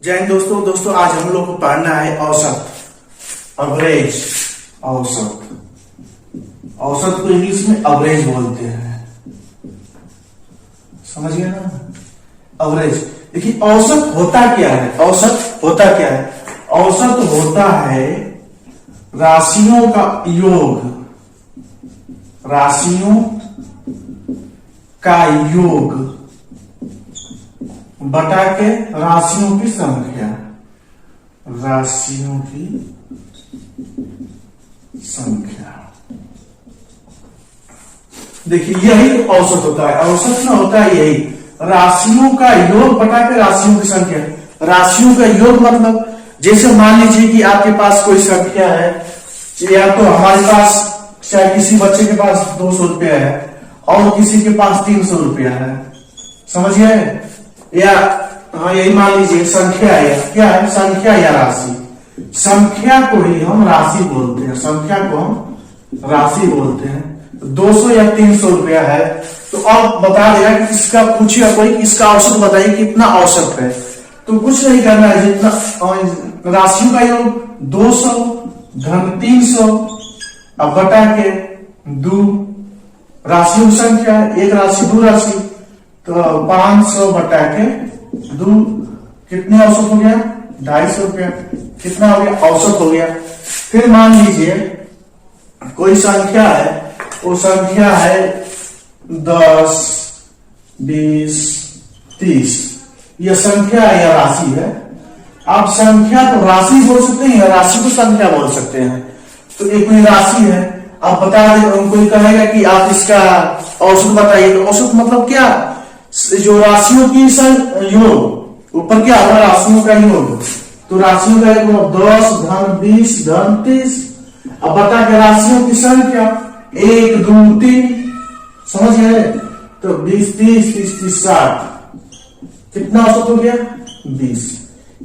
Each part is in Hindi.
जय हिंद दोस्तों आज हम लोग को पढ़ना है औसत, एवरेज। औसत को इंग्लिश में एवरेज बोलते हैं, समझ गए ना। एवरेज देखिए, औसत होता क्या है? औसत होता होता है राशियों का योग, बटा के राशियों की संख्या। देखिए यही औसत होता है। औसत में होता है यही राशियों का योग बटा के राशियों की संख्या। राशियों का योग मतलब जैसे मान लीजिए कि आपके पास कोई संख्या है, या तो हमारे पास चाहे किसी बच्चे के पास 200 रुपया है और किसी के पास 300 रुपया है, समझिए। या हाँ, यही मान लीजिए संख्या है, क्या है? संख्या या राशि। संख्या को ही हम राशि बोलते हैं, 200 या 300 रुपया है। तो अब बता देगा कि इसका पूछिए कोई, इसका औसत बताइए कितना औसत है। तो कुछ नहीं करना है, जितना राशियों का योग 200 धन 300 अब बटा के 2 राशियों की संख्या, एक राशि 2 राशि, तो 500 बटा के 2 कितने औसत हो गया? 250 रुपया। कितना हो गया? औसत हो गया। फिर मान लीजिए कोई संख्या है, वो संख्या है 10 20 30, यह संख्या है या राशि है। आप संख्या को राशि बोल सकते हैं या राशि को संख्या बोल सकते हैं। तो एक कोई राशि है, आप बता दें, कोई कहेगा कि आप इसका औसत बताइए, तो औसत मतलब क्या? जो राशियों की योग, ऊपर क्या होगा? राशियों का योग। तो राशियों का योग 10 धन 20 धन 30, अब बता के राशियों की संख्या 1 2 3, समझ गए। तो 20 30 30 30 60, कितना औसत हो गया? 20।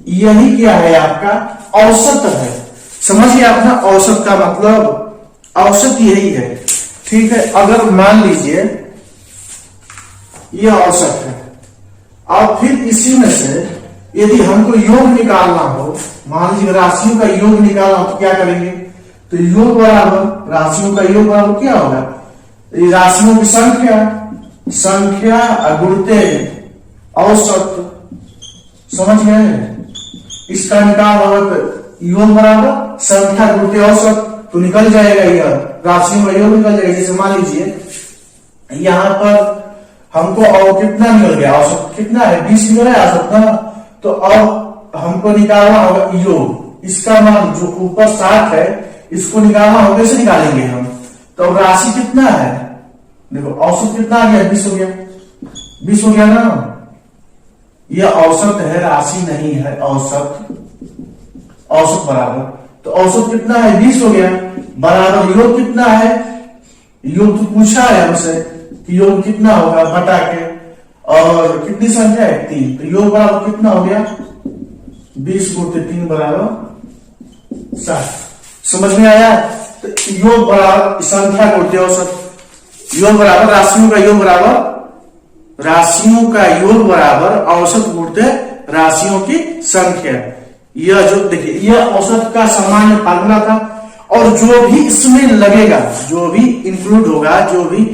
यही क्या है? आपका औसत है। समझिए आप ना, औसत का मतलब औसत यही है, ठीक है। अगर मान लीजिए यह औसत है, और फिर इसी में से यदि हमको योग निकालना हो, मान लीजिए राशियों का योग निकालना हो, तो क्या करेंगे? तो योग बराबर राशियों का योग बराबर क्या होगा? राशियों की संख्या गुणते औसत, समझ गए। इसका निकाल होगा तो योग बराबर संख्या गुणते औसत, तो निकल जाएगा यह राशियों का योग निकल जाएगा। जैसे मान लीजिए यहां पर हमको और कितना निकल गया? औसत कितना है? 20 निकल गया औसत ना। तो अब हमको निकालना होगा योग, इसका मान जो ऊपर 60 है, इसको निकालना होगा। कैसे निकालेंगे हम? तो राशि कितना है? देखो औसत कितना आ गया? 20 हो गया। 20 हो गया ना। यह औसत है, राशि नहीं है। औसत बराबर, तो औसत कितना है? 20 हो गया। बराबर योग कितना है? योग तो पूछा है हमसे कि योग कितना होगा, बटा के, और कितनी संख्या है? 3, तो योग बराबर कितना हो गया? 20 गुणित 3 बराबर 60। समझ में आया? तो योग बराबर संख्या गुणित औसत, योग बराबर राशियों का योग बराबर औसत गुणित राशियों की संख्या। यह जो देखिए, यह औसत का सामान्य फार्मूला था। और जो भी इसमें लगेगा, जो भी इंक्लूड होगा, जो भी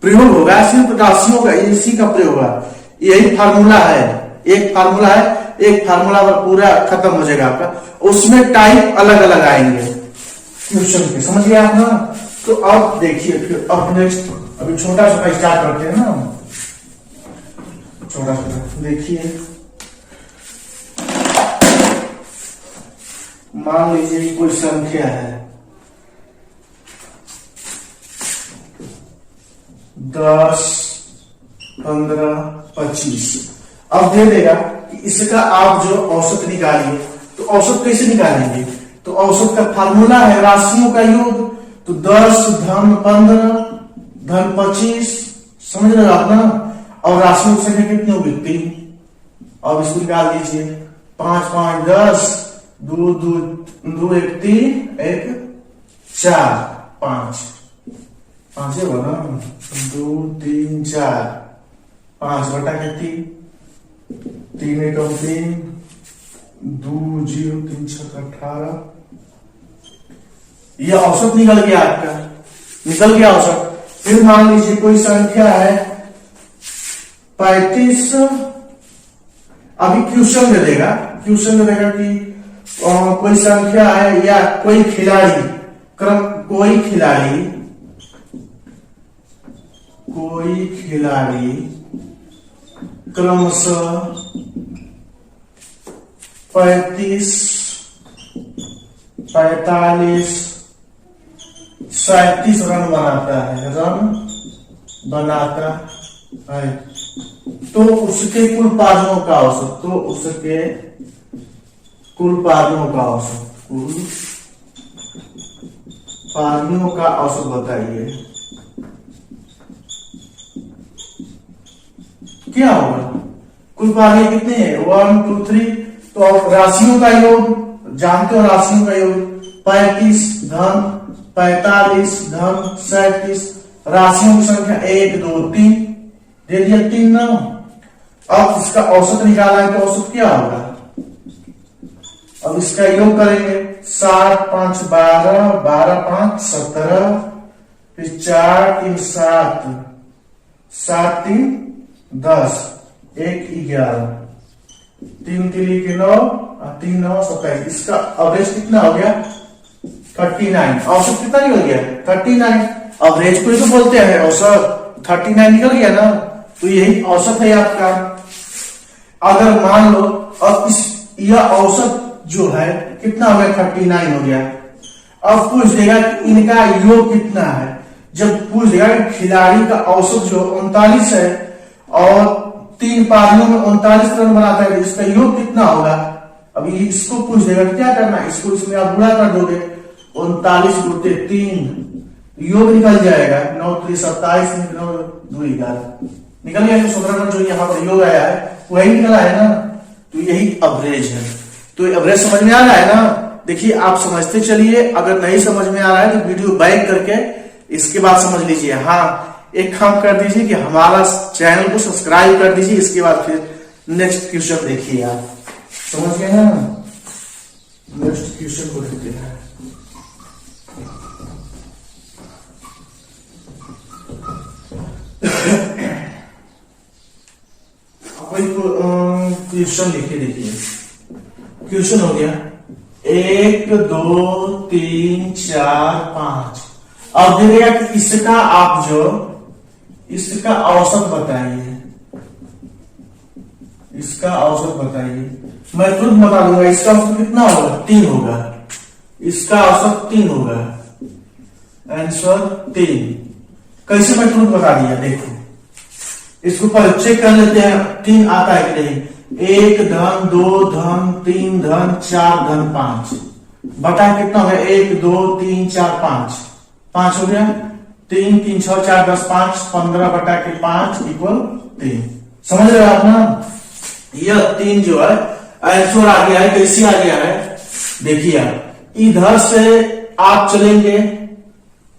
प्रयोग होगा, सिर्फ राशियों का, इसी का प्रयोग होगा। यही फार्मूला है, एक फार्मूला पर पूरा खत्म हो जाएगा आपका। उसमें टाइप अलग अलग आएंगे क्वेश्चन के, समझ गए आप ना। तो अब देखिए, फिर अब नेक्स्ट, अभी छोटा स्टार्ट करते हैं ना। छोटा देखिए, मान लीजिए कोई संख्या है 10 15 25। अब दे देगा कि इसका आप जो औसत निकालिए। तो औसत कैसे निकालेंगे? तो औसत का फार्मूला है राशियों का योग। तो 10 धन 15 धन 25, समझ रहे आप ना। और राशियों की संख्या कितनी होगी? 3। अब इसको निकाल दीजिए। 5 5 10, 2 2 2 1 3 1 4 5 5 होगा ना। 2 3 4 5 बटा के 3 3 1 3 2 0 3 6 18। ये औसत निकल गया आपका, निकल गया औसत। फिर मान लीजिए कोई संख्या है 35। अभी क्वेश्चन दे देगा, क्वेश्चन दे देगा कि कोई संख्या है या कोई खिलाड़ी क्रमशः 35 45 37 रन बनाता है, तो उसके कुल पारियों का औसत, कुल पारियों का औसत बताइए क्या होगा। कुल पारियां कितने हैं? 1 2 3। तो आप राशियों का योग जानते हो, राशियों का योग 35 धन 45 धन 37। राशियों की संख्या 1 2 3 दे दिया, 3 9। अब इसका औसत निकाला है तो औसत क्या होगा? अब इसका योग करेंगे, 7 5 12 12 5 17, फिर 4 3 7 7 3 10 1 11, 3 3 9 3 9 27। इसका एवरेज कितना हो गया? 39। औसत कितना निकल गया? 39। एवरेज को ही तो बोलते हैं औसत। 39 निकल गया ना, तो यही औसत है आपका। अगर मान लो अब यह औसत जो है कितना हो गया? 39 हो गया। अब पूछ देगा कि इनका योग कितना है। जब पूछ देगा कि खिलाड़ी का औसत जो 39 है और 3 पारियों में 39 रन बनाता है, इसका योग कितना होगा? अभी इसको पूछ देगा, क्या करना है? इसको इसमें आप गुणा कर दोगे, 39 गुटे 3, योग निकल जाएगा 9 3 27 9 2 11 निकल गया। 17 रन जो यहाँ पर योग आया है वही निकला है ना, तो यही एवरेज है। तो एवरेज समझ में आ रहा है ना? देखिए आप समझते चलिए, अगर नहीं समझ में आ रहा है तो वीडियो बैक करके इसके बाद समझ लीजिए। हाँ, एक काम कर दीजिए कि हमारा चैनल को सब्सक्राइब कर दीजिए, इसके बाद फिर नेक्स्ट क्वेश्चन देखिए। आप समझ गए ना? नेक्स्ट क्वेश्चन को देखते हैं। क्वेश्चन लिखिए, देखिए क्वेश्चन हो गया 1 2 3 4 5। अब देखिएगा कि इसका औसत बताइए, इसका औसत बताइए। मैं खुद बता दूंगा, इसका औसत कितना होगा? 3 होगा। इसका औसत 3 होगा, आंसर 3। कैसे मैं खुद बता दिया, देखो इसको पर चेक कर लेते हैं 3 आता है कि नहीं। 1 धन 2 धन 3 धन 4 धन 5 बटा कितना हो गया? 1 2 3 4 5 हो गया। 3 3 6 4 10 5 15 बटा के 5 इक्वल 3। समझ रहे हो आप ना? यह 3 जो है आंसर आ गया है। कैसे आ गया है? देखिए आप इधर से आप चलेंगे,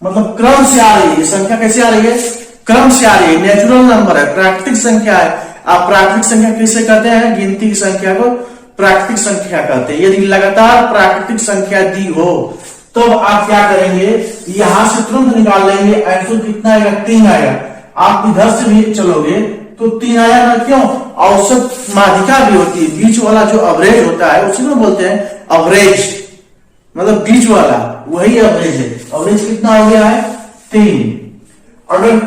मतलब क्रम से आ रही है संख्या। कैसे आ रही है? क्रम से आ रही है। नेचुरल नंबर है, प्राकृतिक संख्या है। आप प्राकृतिक संख्या किसे कहते हैं? गिनती की संख्या को प्राकृतिक संख्या कहते हैं। यदि लगातार प्राकृतिक संख्या दी हो तो आप क्या करेंगे? यहां से तुरंत निकाल लेंगे। आंसर कितना आएगा? 3 आएगा। आप इधर से भी चलोगे तो 3 आया ना। क्यों? औसत माध्यिका भी होती है, बीच वाला जो एवरेज होता है उसी को बोलते हैं एवरेज, मतलब बीच वाला, वही एवरेज है। एवरेज कितना हो गया है? 3। अगर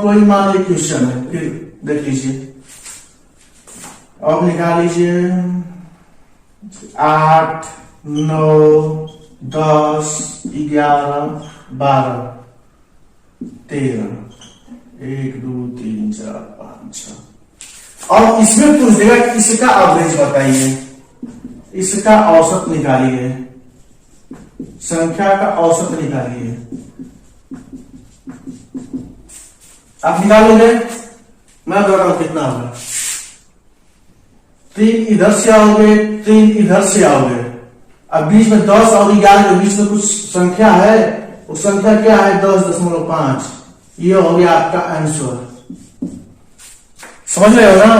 कोई मान लीजिए क्वेश्चन है, फिर देख लीजिए। अब निकाल लीजिए 8 9 10 11 12 13 1 2 3 4 5 6। और इसमें पूछ देगा कि इसका एवरेज बताइए, इसका औसत निकालिए, संख्या का औसत निकालिए। आप निकालोगे, मैं बता रहा हूं कितना होगा। 3 इधर से आओगे, 3 इधर से आओगे। अब बीच में 10 और 11 के बीच में कुछ संख्या है, वो संख्या क्या है? 10.5। ये हो गया आपका आंसर। समझ रहे हो ना?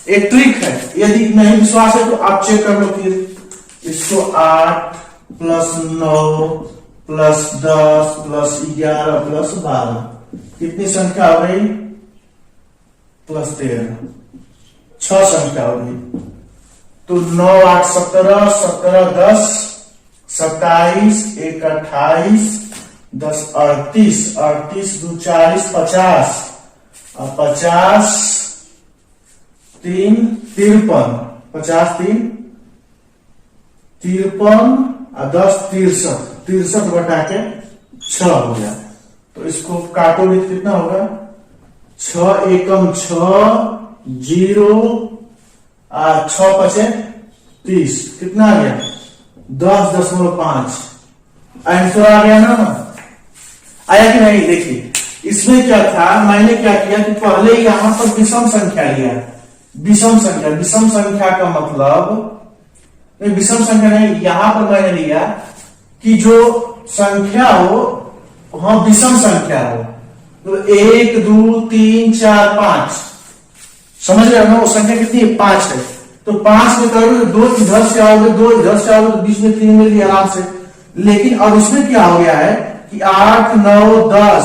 एक ट्रिक है, यदि नहीं विश्वास है तो आप चेक कर लो फिर। इसको 8 प्लस 9 प्लस 10 प्लस 11 प्लस 12 कितनी संख्या हो गई? प्लस 13, 6 संख्या हो गई। तो 9 8 17, 17 10 27, 1 28, 10 38, 38 2 40 50 और 50 3 53, 50 3 53 और 10 63, 63 बटा के 6 हो गया। तो इसको काटोगे कितना होगा? 6 एकम 6 0 और 6 पचे 30, कितना आ गया? 10.5। आंसर आ गया ना? आया कि नहीं? देखिए इसमें क्या था, मैंने क्या किया कि पहले यहां पर विषम संख्या लिया। विषम संख्या का मतलब विषम संख्या नहीं, यहां पर मैंने लिया कि जो संख्या हो वहां विषम संख्या हो। तो 1 2 3 4 5, समझ रहे हो ना? वो संख्या कितनी है? 5 है। तो 5 में करोगे 2 इधर से आओगे 2 इधर से आओगे तो बीच में 3 मिल गया आराम से। लेकिन अब इसमें क्या हो गया है कि 8 9 10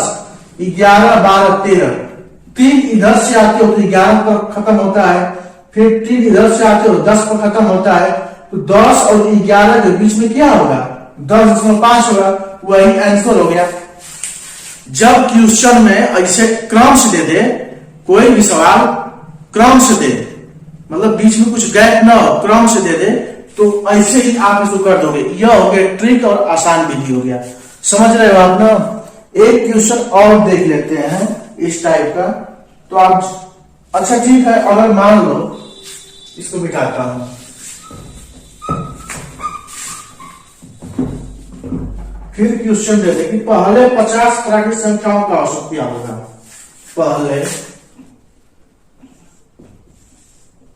11 12 13, 3 इधर से आते हो तो 11 पर खत्म होता है, फिर 3 इधर से आते हो 10 पर खत्म होता है। तो 10 और 11 के बीच में क्या होगा? 10.5 होगा। वही आंसर हो गया। जब क्वेश्चन में ऐसे क्रम से दे दे, कोई भी सवाल क्रम से दे, मतलब बीच में कुछ गैप ना हो, क्रम से दे दे, तो ऐसे ही आप इसको कर दोगे। यह हो गया ट्रिक और आसान विधि हो गया। समझ रहे हो आप ना? एक क्वेश्चन और देख लेते हैं इस टाइप का। तो आप अच्छा ठीक है, अगर मान लो इसको मिटाता हूं, फिर क्वेश्चन दे दे कि पहले 50 प्राकृतिक संख्याओं का औसत क्या होगा। पहले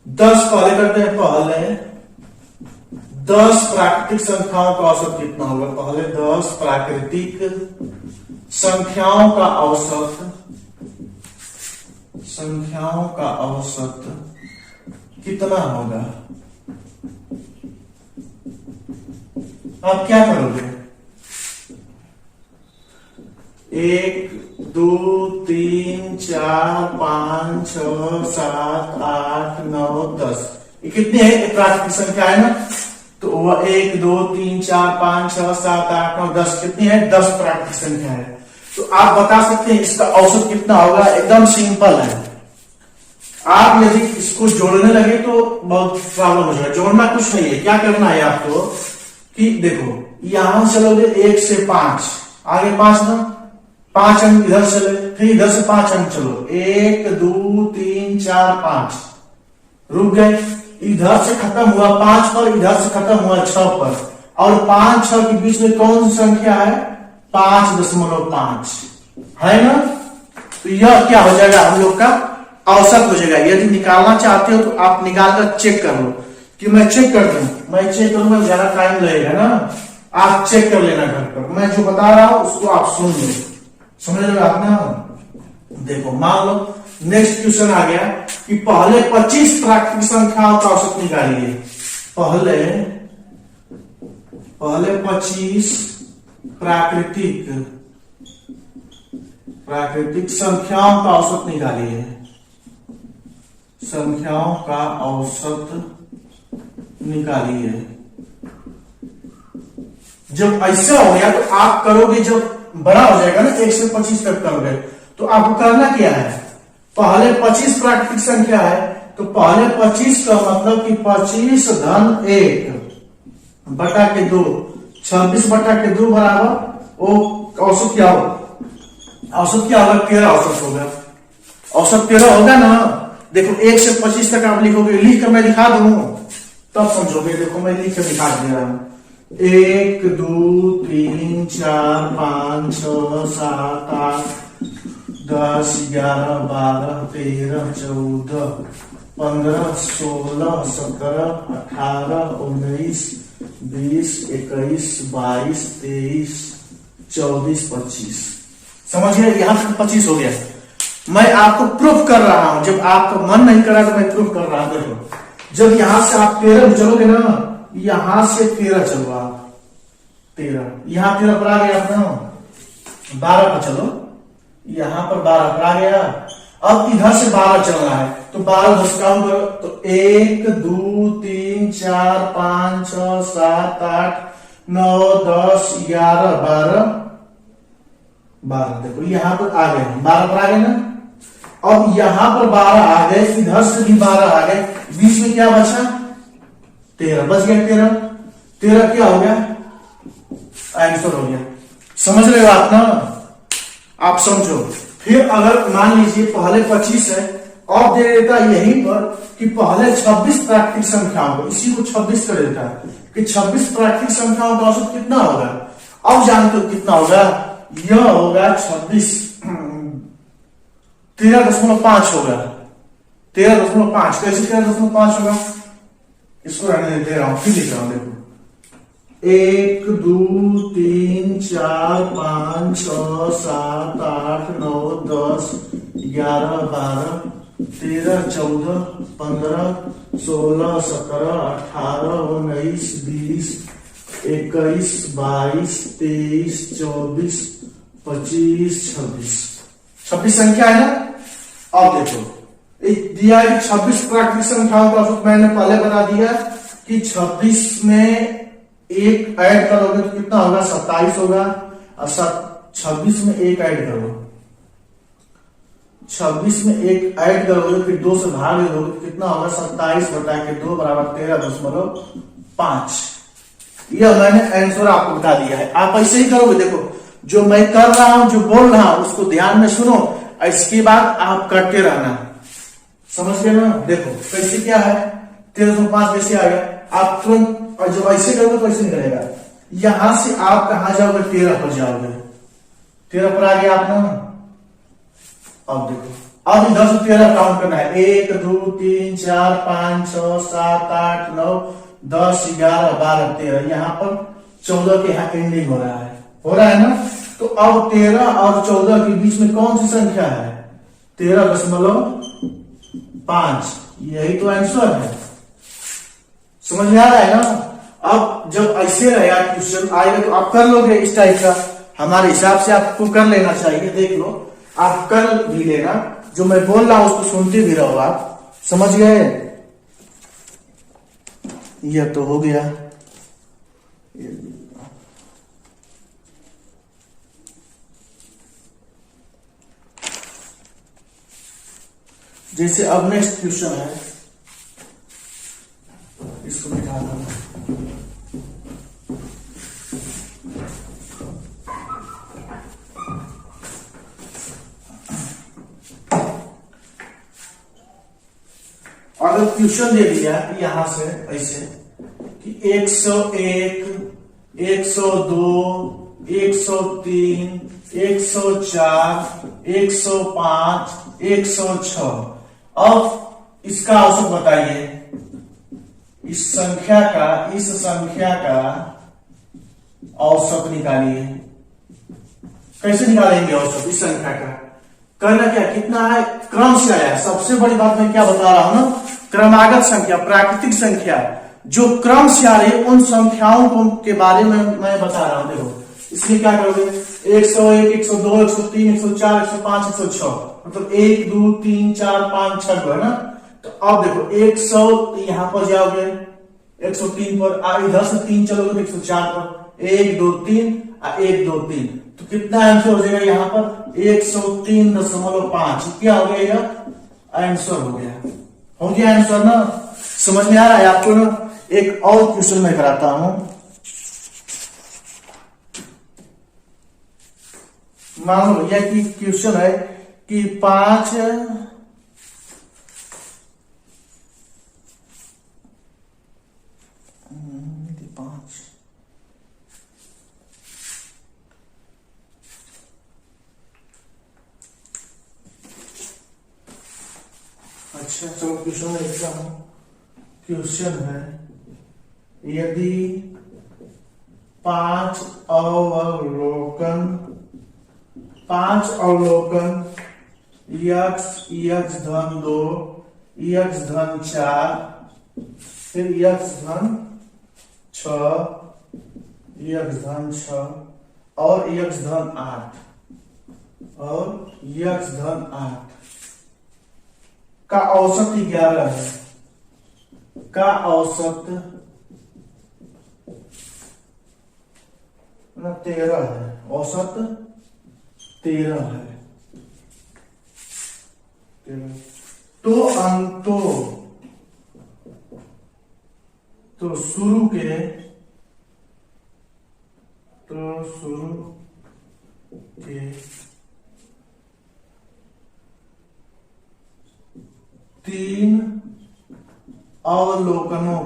10 पहले करते हैं। पहले 10 प्राकृतिक संख्याओं का औसत कितना होगा? पहले 10 प्राकृतिक संख्याओं का औसत कितना होगा? आप क्या करोगे? 1 2 3 4 5 6 7 8 9 10, ये कितनी है? प्राकृतिक संख्या है ना? तो वह 1 2 3 4 5 6 7 8 9 10 कितनी है? 10 प्राकृतिक संख्या है। तो आप बता सकते हैं इसका औसत कितना होगा? एकदम सिंपल है। आप यदि इसको जोड़ने लगे तो बहुत प्रॉब्लम हो जाएगा। जोड़ना कुछ नहीं है, क्या करना है आपको कि देखो यहां चलोगे 1 से 5, आगे 5 ना, 5 अंक इधर चले, फिर इधर से 5 अंक चलो, 1 2 3 4 5, रुक गए। इधर से खत्म हुआ 5 पर, इधर से खत्म हुआ 6 पर, और 5 6 के बीच में कौन सी संख्या है? 5.5 है ना? तो यह क्या हो जाएगा? हम लोग का औसत हो जाएगा। यदि निकालना चाहते हो तो आप निकाल कर चेक कर लो कि मैं चेक कर दूं। मैं चेक करूंगा, ज्यादा टाइम लगेगा ना, आप चेक कर लेना घर पर। मैं जो बता रहा हूं उसको आप सुन लो, समझ लो आप ना? देखो मान लो नेक्स्ट क्वेश्चन आ गया कि पहले 25 प्राकृतिक संख्याओं का औसत निकालिए। पहले 25 प्राकृतिक संख्याओं का औसत निकालिए। संख्याओं का औसत निकालिए। जब ऐसा हो गया तो आप करोगे, जब बड़ा हो जाएगा ना 1 से 25 तक करोगे, तो आपको करना क्या है? पहले 25 प्राकृतिक संख्या है, तो पहले 25 का मतलब कि 25 धन 1 बटा के 2, 26 बटा के 2 बराबर वो औसत क्या होगा? औसत क्या होगा? 13 औसत होगा। औसत 13 होगा ना? देखो 1 से 25 तक आप लिखोगे, लिख कर मैं दिखा दूं तब समझोगे। देखो मैं लिख कर दिखा दे रहा हूं। 1 2 3 4 5 6 7 8 10 11 12 13 14 15 16 17 18 19 20 21 22 23 24 25, समझिए यहां तक 25 हो गया। मैं आपको प्रूफ कर रहा हूं, जब आपका मन नहीं करा तो मैं प्रूफ कर रहा हूं। देखो जब यहां से आप 13 चलोगे ना, यहां से 13 चलो आप, 13 यहां 13 पर आ गया अपना, 12 पर चलो, यहां पर 12 पर आ गया। अब इधर से 12 चलना है, तो 12 10 काउंट करो, तो 1 2 3 4 5 6 7 8 9 10 11 12 12। देखो यहां पर आ गए, 12 पर आ गए ना। अब यहां पर 12 आ गए, इधर से भी 12 आ गए, बीच में क्या बचा, 13 बच गया। 13 13 क्या हो गया, आंसर हो गया। समझ रहे हो आप ना, आप समझो। फिर अगर मान लीजिए पहले 25 है, और दे देता यहीं पर कि पहले 26 प्राकृतिक संख्याओं को, इसी को 26 कर देता कि 26 प्राकृतिक संख्याओं का औसत कितना होगा। अब जानते हो कितना होगा, यह होगा 26 13.5 होगा, 13.5। कैसे 13.5 होगा, इसको रहने दे रहा हूं, फिर लिख रहा हूं। देखो 1 2 3 4 5 6 7 8 9 10 11 12 13 14 15 16 17 18 19 20 21 22 23 24 25 26 26 संख्या है ना। अब देखो दिया है 26 प्राकृतिक संख्याओं का औसत, मैंने पहले बता दिया कि 26 में एक ऐड करोगे तो कितना होगा, 27 होगा। और 26 में एक ऐड करो, 26 में एक ऐड करोगे, फिर 2 से भाग दोगे तो कितना होगा, 27 बटा के 2 बराबर 13.5। यह मैंने आंसर आपको बता दिया है। आप ऐसे ही करोगे। देखो जो मैं कर रहा हूं, जो बोल रहा हूं, उसको ध्यान में सुनो, इसके बाद आप करते रहना। समझ गए ना। देखो कैसे क्या है, 13.5 कैसे आ गया, आप तुरंत, और जब ऐसे करोगे तो ऐसे नहीं करेगा। यहां से आप कहां जाओगे, 13 पर जाओगे, 13 पर आ गया आप ना। अब देखो अब इधर से 13 काउंट करना है, 1 2 3 4 5 6 7 8 9 10 11 12 13। यहां पर 14 के यहाँ एंडिंग हो रहा है ना। तो अब 13 और 14 के बीच में कौन सी संख्या है, 13.5। यही तो आंसर है। समझ में आ रहा है ना। अब जब ऐसे रहेगा क्वेश्चन आएगा तो आप कर लोगे इस टाइप का, हमारे हिसाब से आपको कर लेना चाहिए। देख लो आप कर भी लेना, जो मैं बोल रहा हूं उसको सुनते भी रहो आप। समझ गए, यह तो हो गया। जैसे अब नेक्स्ट क्वेश्चन है, इसको निकालना है। अगर क्वेश्चन दे दिया यहां से ऐसे कि 101 102 103 104 105 106, अब इसका औसत बताइए। इस संख्या का औसत निकालिए। कैसे निकालेंगे औसत इस संख्या का, करना क्या, कितना है, क्रम से आया। सबसे बड़ी बात मैं क्या बता रहा हूं ना, क्रमागत संख्या, प्राकृतिक संख्या जो क्रम से आ रही है, उन संख्याओं के बारे में मैं बता रहा हूं। देखो इसलिए क्या करोगे, 101 102 103 104 105 106, मतलब 1 2 3 4 5 6 है ना। तो अब देखो 100 यहां पर जाओगे, 103 पर, इधर से 3 चलोगे तो 104 पर, 1 2 3 1 2 3, तो कितना आंसर हो जाएगा यहाँ पर 103.5। क्या हो गया, आंसर हो गया आंसर ना। समझ में आ रहा है आपको ना। एक और क्वेश्चन मैं कराता हूं। मान लो भैया कि क्वेश्चन है कि 5 अच्छा चलो क्वेश्चन लिखता हूं। क्वेश्चन है यदि 5 अवलोकन यक्स धन 2, यक्स धन 4, फिर यक्स धन 6, यक्स धन 6 और यक्स धन 8 और यक्स धन 8 का औसत 11 है, का औसत 13 है, औसत 13 है। तो अंतों तो शुरू के 3 अवलोकनों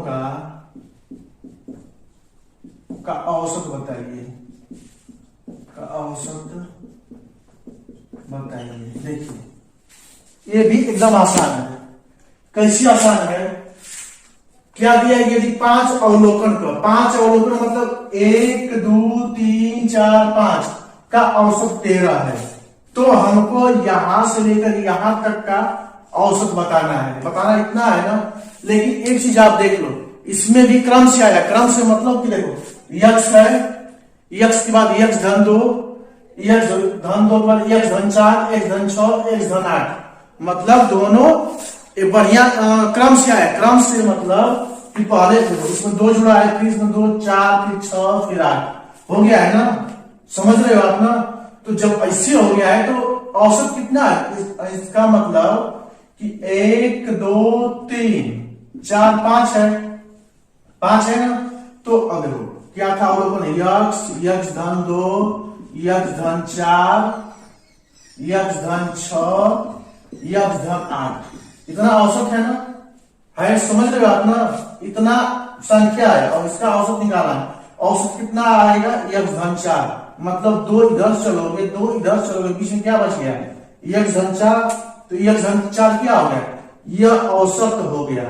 का औसत बताइए, का औसत बताइए। देखिए ये भी एकदम आसान है। कैसी आसान है? क्या दिया है? यदि 5 अवलोकन का, 5 अवलोकन मतलब 1 2 3 4 5 का औसत 13 है, तो हमको यहां से लेकर यहां तक का औसत बताना है। बताना इतना है ना, लेकिन एक चीज आप देख लो, इसमें भी क्रम से आया। क्रम से मतलब कि देखो यक्स है, यक्स के बाद यक्स धन 2, यक्स धन 2 के बाद यक्स धन 4, यक्स धन 6, यक्स धन 8, मतलब दोनों एक बढ़िया क्रम से आया। क्रम से मतलब कि पहले इसमें 2 जुड़ा है, फिर इसमें 2 4 फिर 6 फिर 8 हो गया है ना, समझ रहे हो आप ना। तो जब ऐसे हो गया है तो औसत कितना है? इसका मतलब कि 1 2 3 4 5 है, 5 है ना। तो अगर क्या था अवलोकन? यक्स धन 2, यक्स धन 4, यक्स धन 6, यक्स धन 8, इतना औसत है ना, है, समझ रहे हो आप ना। इतना संख्या है और इसका औसत निकाला है। औसत कितना आएगा? यक्स धन 4, मतलब 2 इधर चलोगे, 2 इधर चलोगे, बीच में क्या बच गया? यक्स धन 4, तो यक्स धन 4 क्या हो गया? यह औसत हो गया।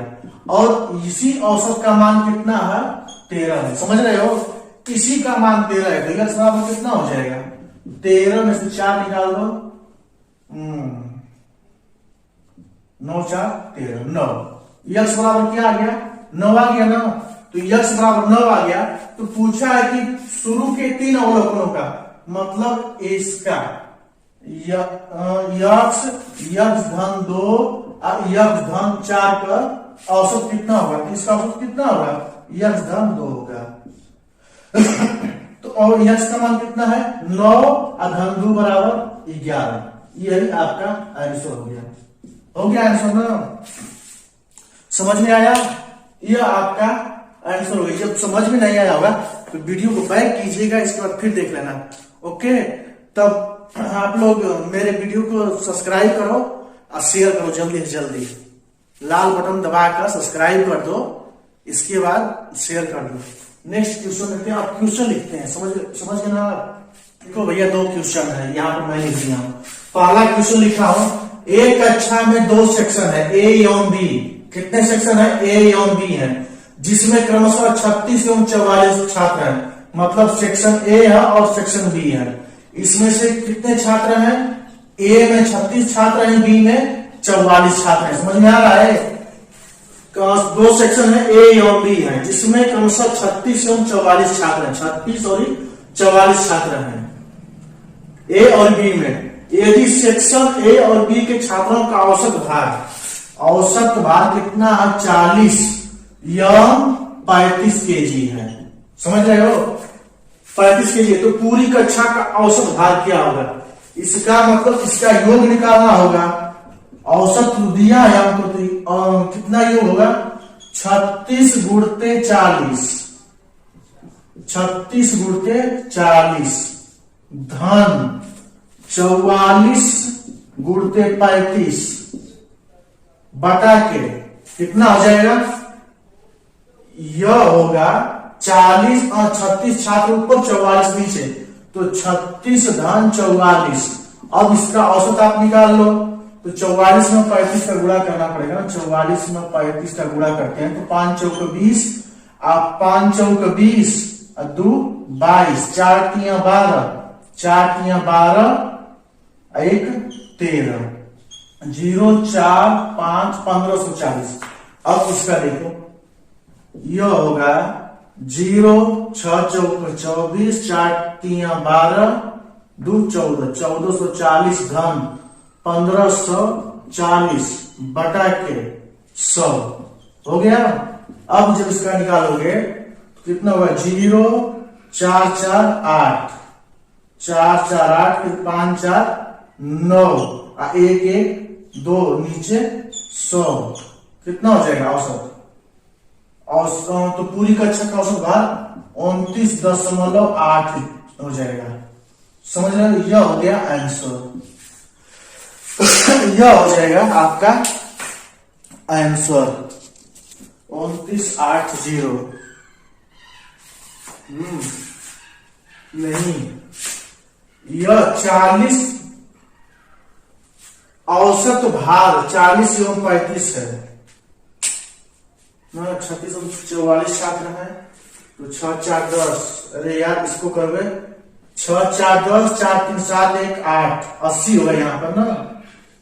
और इसी औसत का मान कितना है? 13 है, समझ रहे हो। इसी का मान 13 है, तो यक्स बराबर कितना हो जाएगा? 13 में से 4 निकाल दो, 9 4 13, 9। यक्स बराबर क्या आ गया? 9 आ गया ना। तो यक्स बराबर 9 आ गया। तो पूछा है कि शुरू के 3 अवलोकनों का, मतलब इसका यक्स धन 2 और यक्स धन 4 का औसत कितना होगा? इसका औसत कितना होगा? यक्स धन 2 होगा। तो और यक्स का मान कितना है? 9 और धन 2 बराबर 11। यही आपका आंसर हो गया। हो गया आंसर ना, समझ में आया? यह आपका आंसर हो गया। जब समझ में नहीं आया होगा तो वीडियो को बैक कीजिएगा, इसके बाद फिर देख लेना। ओके, तब आप लोग मेरे वीडियो को सब्सक्राइब करो और शेयर करो जल्दी से जल्दी। लाल बटन दबाकर सब्सक्राइब कर दो, इसके बाद शेयर कर दो। नेक्स्ट क्वेश्चन देखते हैं। आप क्वेश्चन लिखते हैं, समझ गए ना। देखो भैया 2 क्वेश्चन है, यहाँ पर मैं लिख दिया हूं। पहला क्वेश्चन लिखा हूं, एक कक्षा में 2 सेक्शन है, ए एवं बी। कितने सेक्शन है? ए एवं बी है, जिसमें क्रमशः 36 एवं 44 छात्र हैं। मतलब सेक्शन ए है और सेक्शन बी है। इसमें से कितने छात्र हैं? ए में 36 छात्र हैं, बी में 44 छात्र हैं। समझ में आ रहा है? 2 सेक्शन है, ए एवं बी है, जिसमें क्रमशः 36 एवं 44 छात्र हैं। 36 और 44 छात्र हैं ए और बी में। यदि सेक्शन ए और बी के छात्रों का औसत भार कितना है? 40 या 35 केजी है। समझ रहे हो? 35 केजी। तो पूरी कक्षा का औसत भार क्या होगा? इसका मतलब इसका योग निकालना होगा। औसत दिया है हमको, तो कितना योग होगा? 36 गुणते 40, 36 गुणते 40 धन 44 गुणते 35 बटा के कितना हो जाएगा? यह होगा 40 और 36 छात्र ऊपर 44 नीचे, तो 36 धन 44। अब इसका औसत आप निकाल लो, तो 44 में 35 का गुणा करना पड़ेगा। 44 में 35 का गुणा करते हैं तो 5 चौक 20, आप 5 चौक 20 और 2 22, 4 तिया 12, 4 तिया 12, 1 13, 0, 4, 5, 1540। अब इसका देखो, यह होगा 0, 6 चौक 24, 4 3 12, 2 14, 1440 धन 1540 बटा के 100 हो गया। अब जब इसका निकालोगे तो कितना होगा, 0, 4 4 8, 4 4 8, फिर 5 4 9, 1 1 2 नीचे 100, कितना हो जाएगा औसत? औसत तो पूरी कक्षा का औसत भार 29.8 हो जाएगा। समझ रहे हो? यह हो गया आंसर। यह हो जाएगा आपका आंसर 2980। नहीं, यह 40 औसत भार 40 एवं 35 है। 36 और 44 छात्र है, तो 6 4 10। अरे यार इसको करोगे 6 4 10, 4 3 7 1 8, 80 होगा यहाँ पर ना,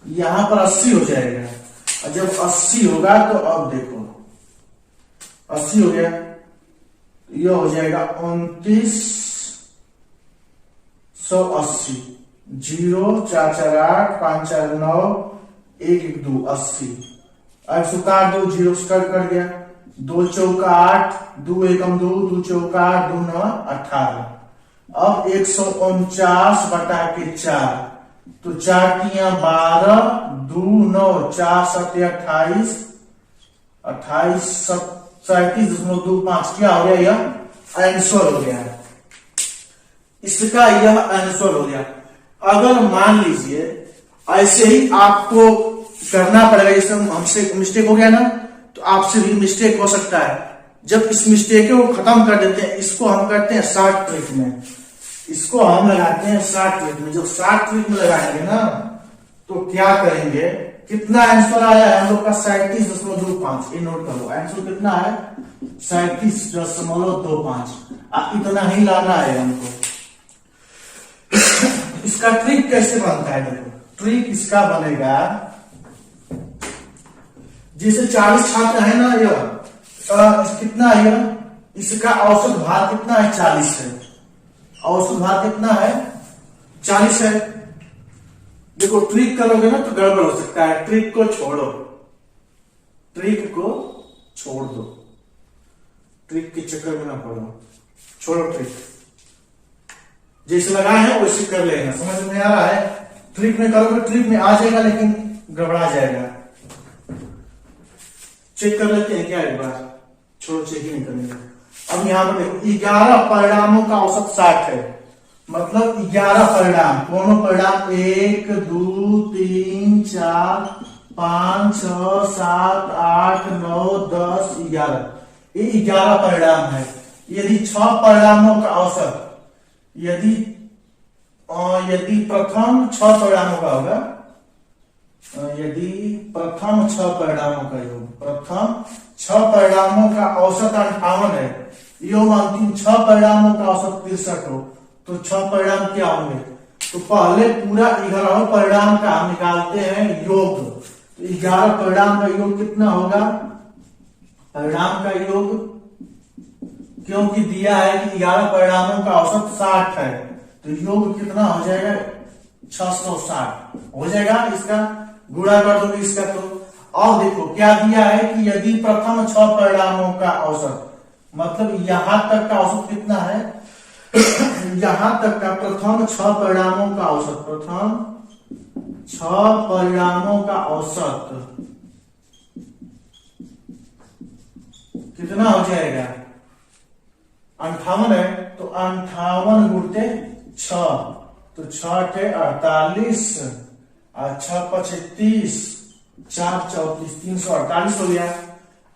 यहाँ पर 80 हो जाएगा। और जब 80 होगा तो अब देखो 80 हो गया, यह हो जाएगा 2980। 0 4 4 8, 5 4 9, 1 1 2 80। अब 100 0 कट गया, 2 चौका 8, 2 एकम 2, 2 चौका 8, 2 9 18। अब 149 बटा के 4, तो 4 तिया 12, 2 9, 4 7 28, 28 37.25। क्या हो गया? यह आंसर हो गया, इसका यह आंसर हो गया। अगर मान लीजिए ऐसे ही आपको करना पड़ेगा, जैसे हमसे मिस्टेक हो गया ना, तो आपसे भी मिस्टेक हो सकता है। जब इस मिस्टेक को खत्म कर देते हैं, इसको हम करते हैं शॉर्ट ट्रिक में, इसको हम लगाते हैं शॉर्ट ट्रिक में। जब शॉर्ट ट्रिक में लगाएंगे ना, तो क्या करेंगे, कितना आंसर आया है हम लोग का? 37.25। ये नोट करो, आंसर कितना है? 37.25। इतना ही लाना है हमको। इसका ट्रिक कैसे बनता है? देखो, ट्रिक इसका बनेगा, जैसे 40 छात्र है ना, यह कितना है? यह इसका औसत भार कितना है? 40 है। औसत भार कितना है? 40 है। देखो ट्रिक करोगे ना तो गड़बड़ हो सकता है, ट्रिक को छोड़ो, ट्रिक को छोड़ दो, ट्रिक के चक्कर में ना पड़ो, छोड़ो ट्रिक। जैसे लगाए हैं वैसे कर लेना। समझ में आ रहा है? ट्रिक में करोगे, ट्रिक में आ जाएगा लेकिन गड़बड़ा जाएगा। चेक कर लेते हैं क्या एक बार? छोड़ो, चेक ही नहीं करेंगे। अब यहां पर देखो 11 परिणामों का औसत 60 है, मतलब 11 परिणाम। कौन परिणाम? 1 2 3 4 5 6 7 8 9 10 11। ये 11 परिणाम है। यदि 6 परिणामों का औसत, यदि प्रथम 6 परिणामों का होगा, यदि प्रथम 6 परिणामों का योग, प्रथम 6 परिणामों का औसत 58 है, योग अंतिम 6 परिणामों का औसत 63 हो, तो 6 परिणाम क्या होंगे? तो पहले पूरा 11 परिणाम का हम निकालते हैं योग। तो 11 परिणाम का योग कितना होगा? परिणाम का योग, क्योंकि दिया है कि 11 परिणामों का औसत 60 है, तो योग कितना हो जाएगा? 660 हो जाएगा। इसका गुणा कर दोगे इसका। तो और देखो क्या दिया है कि यदि प्रथम 6 परिणामों का औसत, मतलब यहां तक का औसत कितना है? यहां तक का प्रथम 6 परिणामों का औसत, प्रथम 6 परिणामों का औसत कितना हो जाएगा? 58 है, तो 58 गुणते 6, तो 6 टे 48, 6 5 30, 4 34, 348 हो गया।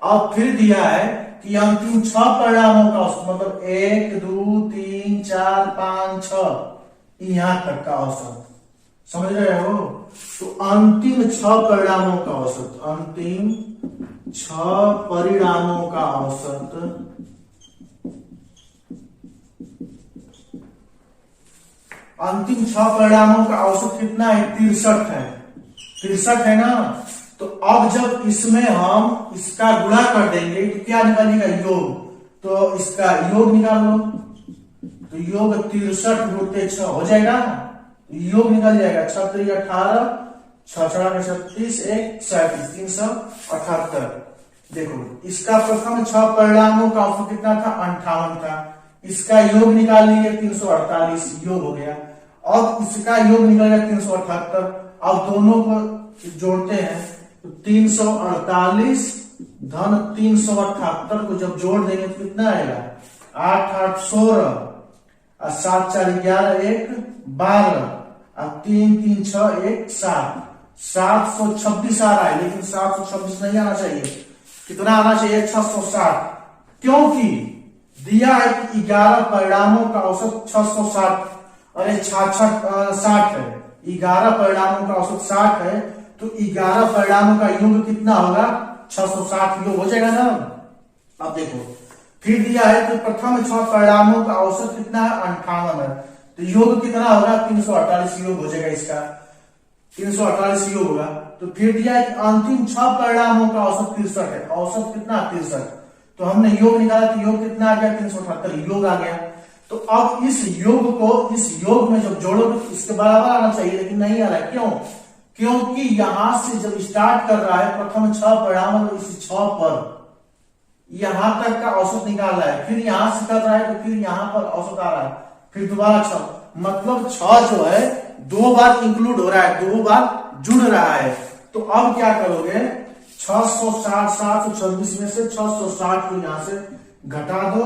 अब फिर दिया है कि अंतिम 6 परिणामों का औसत, मतलब 1 2 3 4 5 6 यहां तक का औसत। समझ रहे हो? तो अंतिम 6 परिणामों का औसत, अंतिम 6 परिणामों का औसत अंतिम 6 परिणामों का औसत कितना है? 63 है। 63 है ना। तो अब जब इसमें हम इसका गुणा कर देंगे तो क्या निकालेगा, योग। तो इसका योग निकाल लो, तो योग 63 गुणते 6 हो जाएगा, योग निकल जाएगा 6 3 18, 6 6 36, 1 37, 378। देखो इसका प्रथम 6 परिणामों का औसत कितना था, 58 था। इसका योग निकाल लिए 348, योग हो गया। अब इसका योग निकल गया 378। अब दोनों को जोड़ते हैं तो 348 धन 378 को जब जोड़ देंगे तो कितना आएगा, 8 8 16 और 7 4 11, 1 12 और 3 3 6 1 7, 726 आ रहा है। लेकिन 726 नहीं आना चाहिए, कितना आना चाहिए, 660। क्योंकि दिया है कि 11 परिणामों का औसत 660, अरे 60 है, 11 परिणामों का औसत 60 है, तो 11 परिणामों का योग कितना होगा, 660 योग हो जाएगा ना। अब देखो फिर दिया है कि प्रथम 6 परिणामों का औसत कितना है, 58 है, तो योग कितना होगा, 348 योग हो जाएगा। इसका 348 योग होगा। तो फिर दिया है कि अंतिम 6 परिणामों का औसत 63 है, औसत कितना 63, तो हमने योग निकाला तो योग कितना आ गया, 378 योग आ गया। तो अब इस योग को इस योग में जब जोड़ोगे तो इसके बराबर आना चाहिए, लेकिन नहीं आ रहा है। क्यों, क्योंकि यहां से जब स्टार्ट कर रहा है प्रथम 6 परिणामों, इस 6 पर यहां तक का औसत निकाल रहा है, फिर यहां से कर रहा है तो फिर यहां पर औसत आ रहा है, फिर दोबारा 6, मतलब 6 जो है 2 बार इंक्लूड हो रहा है, 2 बार जुड़ रहा है। तो अब क्या करोगे, 660 726 में से 660 को यहां से घटा दो,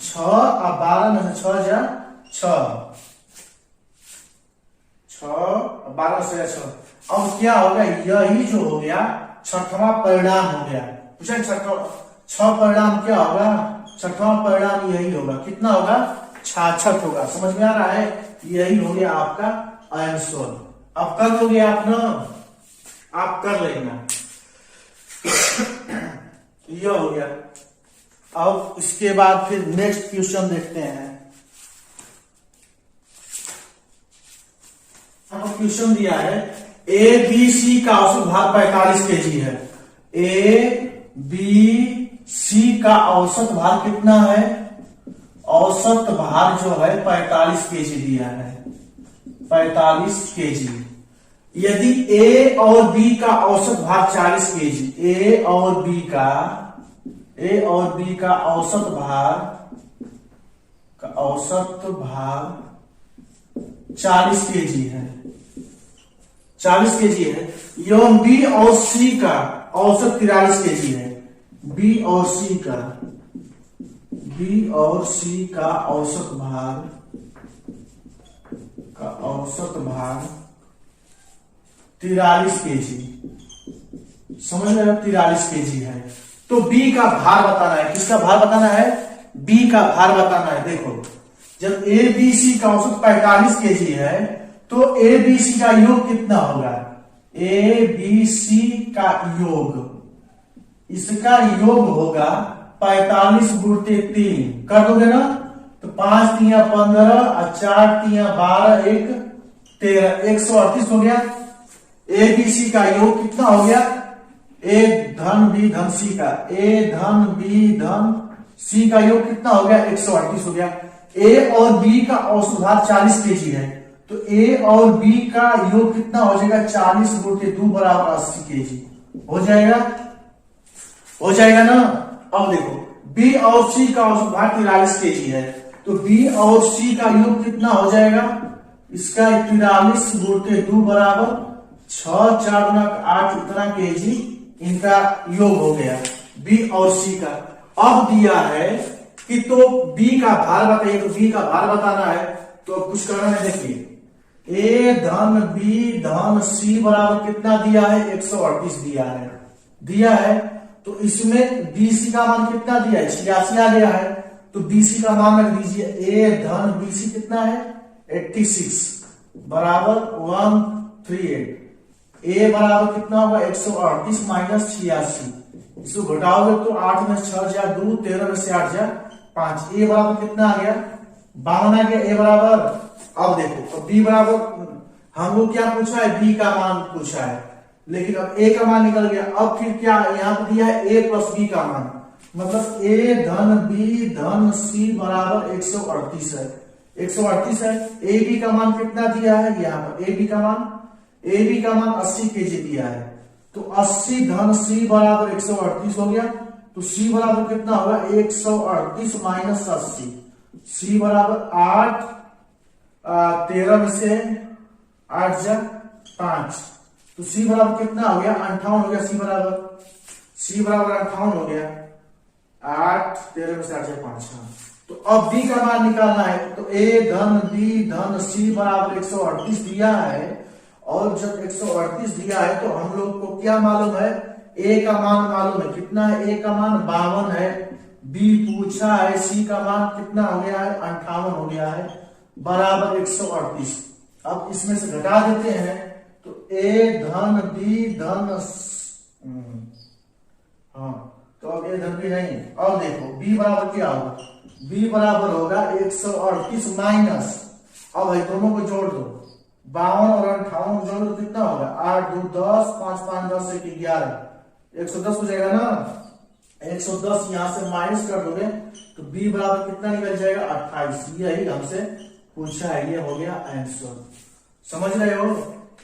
6 और 12 में से 6 जा 6, 6 12 से 6। अब क्या होगा, यही जो हो गया छठवां परिणाम हो गया। पूछा 6 परिणाम क्या होगा, छठवां परिणाम यही होगा, कितना होगा, 66 होगा। समझ में आ रहा है, यही हो गया आपका आंसर। अब कर दोगे आप ना, आप कर लेना। यह हो गया। अब इसके बाद फिर नेक्स्ट क्वेश्चन देखते हैं। क्वेश्चन दिया है ए बी सी का औसत भार 45 केजी है। ए बी सी का औसत भार कितना है, औसत भार जो है 45 केजी दिया है, 45 केजी। यदि ए और बी का औसत भार 40 केजी, ए और बी का औसत भार 40 केजी है, 40 केजी है। एवं बी और सी का औसत 43 केजी है। बी और सी का औसत भार 43 केजी, समझ रहे हो, 43 केजी है। तो बी का भार बताना है, किसका भार बताना है, बी का भार बताना है। देखो जब ए बी सी का औसत 45 केजी है तो ए बी सी का योग कितना होगा, ए बी सी का योग, इसका योग होगा 45 गुणते 3, कर दोगे ना, तो 5 3 15 और 4 3 12 1 13, 138 हो गया। ए बी सी का योग कितना हो गया, ए धन बी धन सी का, ए धन बी धन सी का योग कितना हो गया, 138 हो गया। ए और बी का औसत भार 40 केजी है, तो ए और बी का योग कितना हो जाएगा, 40 गुणते 2 बराबर 80 केजी हो जाएगा, हो जाएगा ना। अब देखो बी और सी का औसत भार 43 केजी है, तो बी और सी का योग कितना हो जाएगा, इसका 43 गुणते 2 बराबर 6 4 8 इतना केजी इनका योग हो गया, बी और सी का। अब दिया है कि तो बी का भार बताइए, तो बी का भार बताना है तो कुछ करना है। देखिए ए धन बी धन सी बराबर कितना दिया है, 138 दिया है। तो इसमें बी सी का मान कितना दिया है, 86 आ गया है, तो बी सी का मान रख दीजिए। ए धन बी सी कितना है, 86 बराबर 138। ए बराबर कितना होगा, 138 माइनस 86, इसको घटाओगे तो 8 में 6 जा 2, 13 में से 8 जा 5। ए बराबर कितना आ गया, 52 आ गया ए बराबर। अब देखो तो बी बराबर हमको क्या पूछा है, बी का मान पूछा है, लेकिन अब ए का मान निकल गया। अब फिर क्या यहाँ पे दिया है, ए प्लस बी का मान, मतलब ए धन बी धन सी बराबर 138 है। 138 है। ए बी का मान कितना दिया है, यहाँ पर ए बी का मान 80 केजी दिया है। तो 80 धन सी बराबर 138 हो गया। तो सी बराबर कितना होगा, 138 माइनस 80। सी बराबर 8, 13 में से 8 जा 5, तो सी बराबर कितना हो गया, 58 हो गया। सी बराबर 58 हो गया। 8, 13 में से 8 जा 5। तो अब बी का मान निकालना है। तो ए धन बी धन सी बराबर 138 दिया है, और जब 138 दिया है तो हम लोग को क्या मालूम है, ए का मान मालूम है। कितना है, ए का मान 52 है। बी पूछा है, सी का मान कितना हो गया है, 58 हो गया है, बराबर 138। अब इसमें से घटा देते हैं, तो ए धन बी धन तो अब ए धन बी नहीं। अब देखो बी बराबर क्या होगा, बी बराबर होगा 138 माइनस, अब भाई दोनों को जोड़ दो, 52 और 58 को जोड़ दो, कितना होगा, 8 2 10, 5 5 10 1 11, 110 हो जाएगा ना। 110 यहां से माइनस कर दोगे तो बी बराबर कितना निकल जाएगा, 28। यही हमसे पूछा है, ये हो गया आंसर। समझ रहे हो,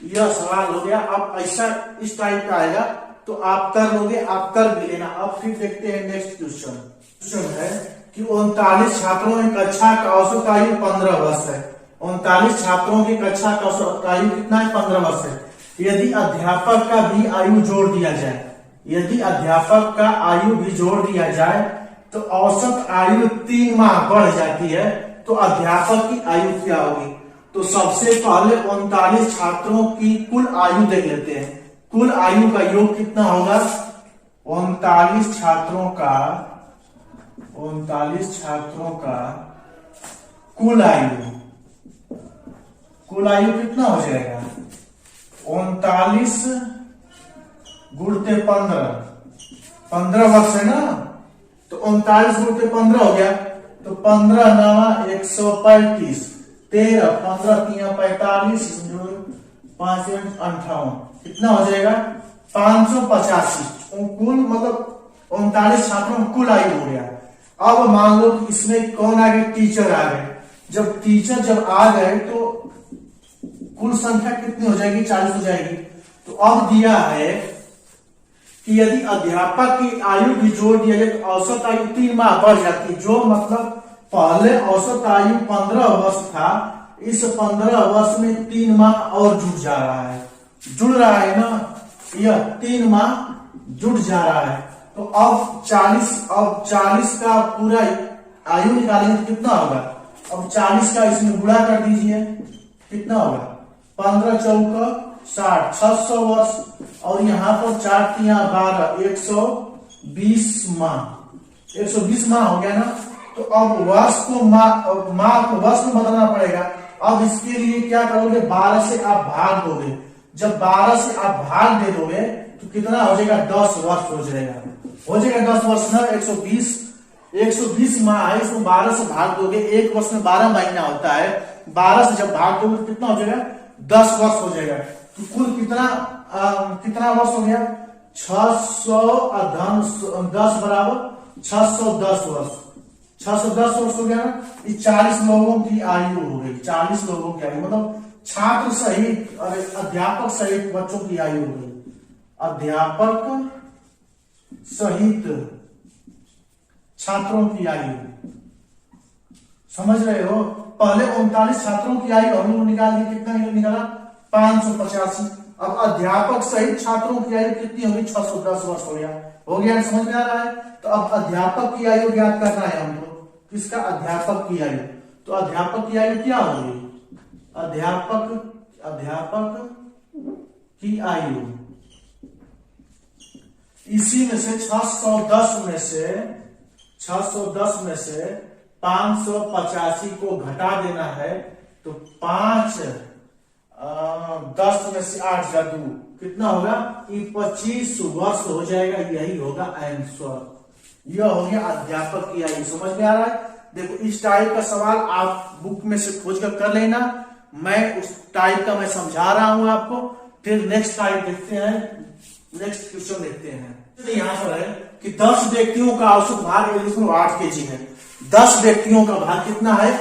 यह सवाल हो गया। अब ऐसा इस टाइप का आएगा तो आप कर लोगे, आप कर भी लेना। अब फिर देखते हैं नेक्स्ट क्वेश्चन है कि 39 छात्रों में कक्षा का औसत आयु 15 वर्ष है। 39 छात्रों की कक्षा का औसत आयु कितना है, 15 वर्ष है। यदि अध्यापक का भी आयु जोड़ दिया जाए, यदि अध्यापक का आयु भी जोड़ दिया जाए तो औसत आयु 3 माह बढ़ जाती है। तो अध्यापक की आयु क्या होगी। तो सबसे पहले 39 छात्रों की कुल आयु देख लेते हैं। कुल आयु का योग कितना होगा, 39 छात्रों का कुल आयु कितना हो जाएगा, 39 गुणते 15 वर्ष है ना। तो 39 गुणते 15 हो गया। तो 15 9 135, 13 15 3 45, 5 58, कितना हो जाएगा, 585। कुल मतलब 39 छात्रों में कुल आयु हो गया। अब मान लो कि इसमें कौन आ गए, टीचर आ गए। जब टीचर आ गए तो कुल संख्या कितनी हो जाएगी, 40 हो जाएगी। तो अब दिया है कि यदि अध्यापक की आयु भी जोड़ दिया जाए तो औसत आयु 3 माह बढ़ जाती है। जो मतलब पहले औसत आयु 15 वर्ष था, इस 15 वर्ष में 3 माह और जुड़ रहा है ना, यह 3 माह जुड़ जा रहा है। तो अब 40 का पूरा आयु निकालेंगे तो कितना होगा। अब 40 का इसमें गुणा कर दीजिए, कितना होगा, 15 चौका 60, 600 वर्ष। और यहाँ पर 4 3 12, 120 माह हो गया ना। तो अब वर्ष को माह को वर्ष में बदलना पड़ेगा। अब इसके लिए क्या करोगे, 12 से आप भाग दोगे। जब 12 से आप भाग दे दोगे तो कितना हो जाएगा, 10 वर्ष हो जाएगा 10 वर्ष ना। 120 माह है, इसको 12 से भाग दोगे, एक वर्ष में 12 महीना होता है। 12 से जब भाग दोगे तो कितना हो जाएगा, 10 वर्ष हो जाएगा। तो कुल कितना वर्ष हो गया, 10 बराबर 610 वर्ष। 610 वर्ष हो गया ना। ये 40 लोगों की आयु हो गई, 40 लोगों की आयु, मतलब छात्र सहित और अध्यापक सहित बच्चों की आयु हो गई। अध्यापक सहित छात्रों की आयु, समझ रहे हो। पहले 39 छात्रों की आयु हम लोग निकाल दी, कितना निकाला, 585। अब अध्यापक सहित छात्रों की आयु कितनी होगी, 610 वर्ष हो गया। समझ में आ रहा है। तो अब अध्यापक की आयु ज्ञात करना है हमको, किसका, अध्यापक की आयु। तो अध्यापक की आयु क्या होगी, अध्यापक की आयु, इसी में से 610 में से 585 को घटा देना है। तो 5 10 में से 8 जा 2, कितना होगा, 25 वर्ष हो जाएगा। यही होगा आंसर। यह हो गया अध्यापक की आयु। समझ में आ रहा है। देखो इस टाइप का सवाल आप बुक में से खोज कर लेना। मैं उस टाइप का मैं समझा रहा हूं आपको। फिर नेक्स्ट टाइप देखते हैं, नेक्स्ट क्वेश्चन देखते हैं। तो यहाँ पर है कि 10 व्यक्तियों का औसत भार 1.8 केजी है। 10 व्यक्तियों का भार कितना है?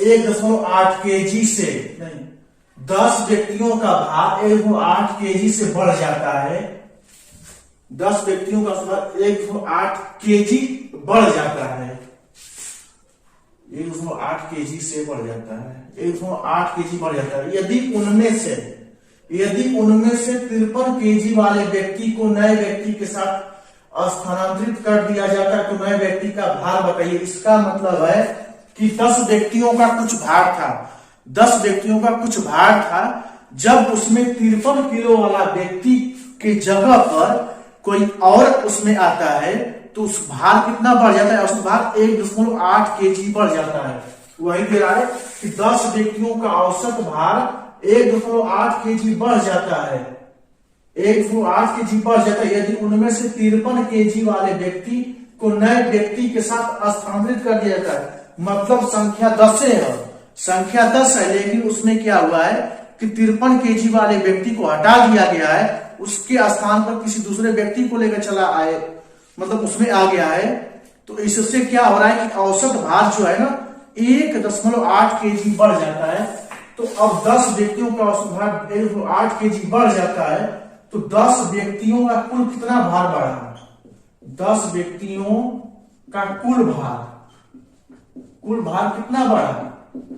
1.8 केजी से नहीं, 10 व्यक्तियों का भार 1.8 केजी से बढ़ जाता है। 10 व्यक्तियों का भार 1.8 केजी बढ़ जाता है। 1.8 केजी से बढ़ जाता है, 1.8 केजी बढ़ जाता है। यदि उनमें से 53 केजी वाले व्यक्ति को नए व्यक्ति के साथ स्थानांतरित कर दिया जाता है तो नए व्यक्ति का भार बताइए। इसका मतलब है कि 10 व्यक्तियों का कुछ भार था, 10 व्यक्तियों का कुछ भार था। जब उसमें 53 किलो वाला व्यक्ति की जगह पर कोई और उसमें आता है तो उस भार कितना बढ़ जाता है? औसत भार 1.8 केजी बढ़ जाता है। वही दे रहा है कि 10 व्यक्तियों का औसत भार 1.8 केजी बढ़ जाता है, 1.8 केजी बढ़ जाता है। यदि उनमें से 53 केजी वाले व्यक्ति को नए व्यक्ति के साथ स्थानांतरित कर दिया जाता है, मतलब संख्या 10 है, संख्या 10 है, लेकिन उसमें क्या हुआ है कि 53 केजी वाले व्यक्ति को हटा दिया गया है, उसके स्थान पर किसी दूसरे व्यक्ति को लेकर चला आए, मतलब उसमें आ गया है। तो इससे क्या हो रहा है कि औसत भार जो है ना 1.8 केजी बढ़ जाता है। तो अब 10 व्यक्तियों का औसत भार 1.8 केजी बढ़ जाता है तो 10 व्यक्तियों का कुल कितना भार बढ़ा? 10 व्यक्तियों का कुल भार कितना बढ़ा?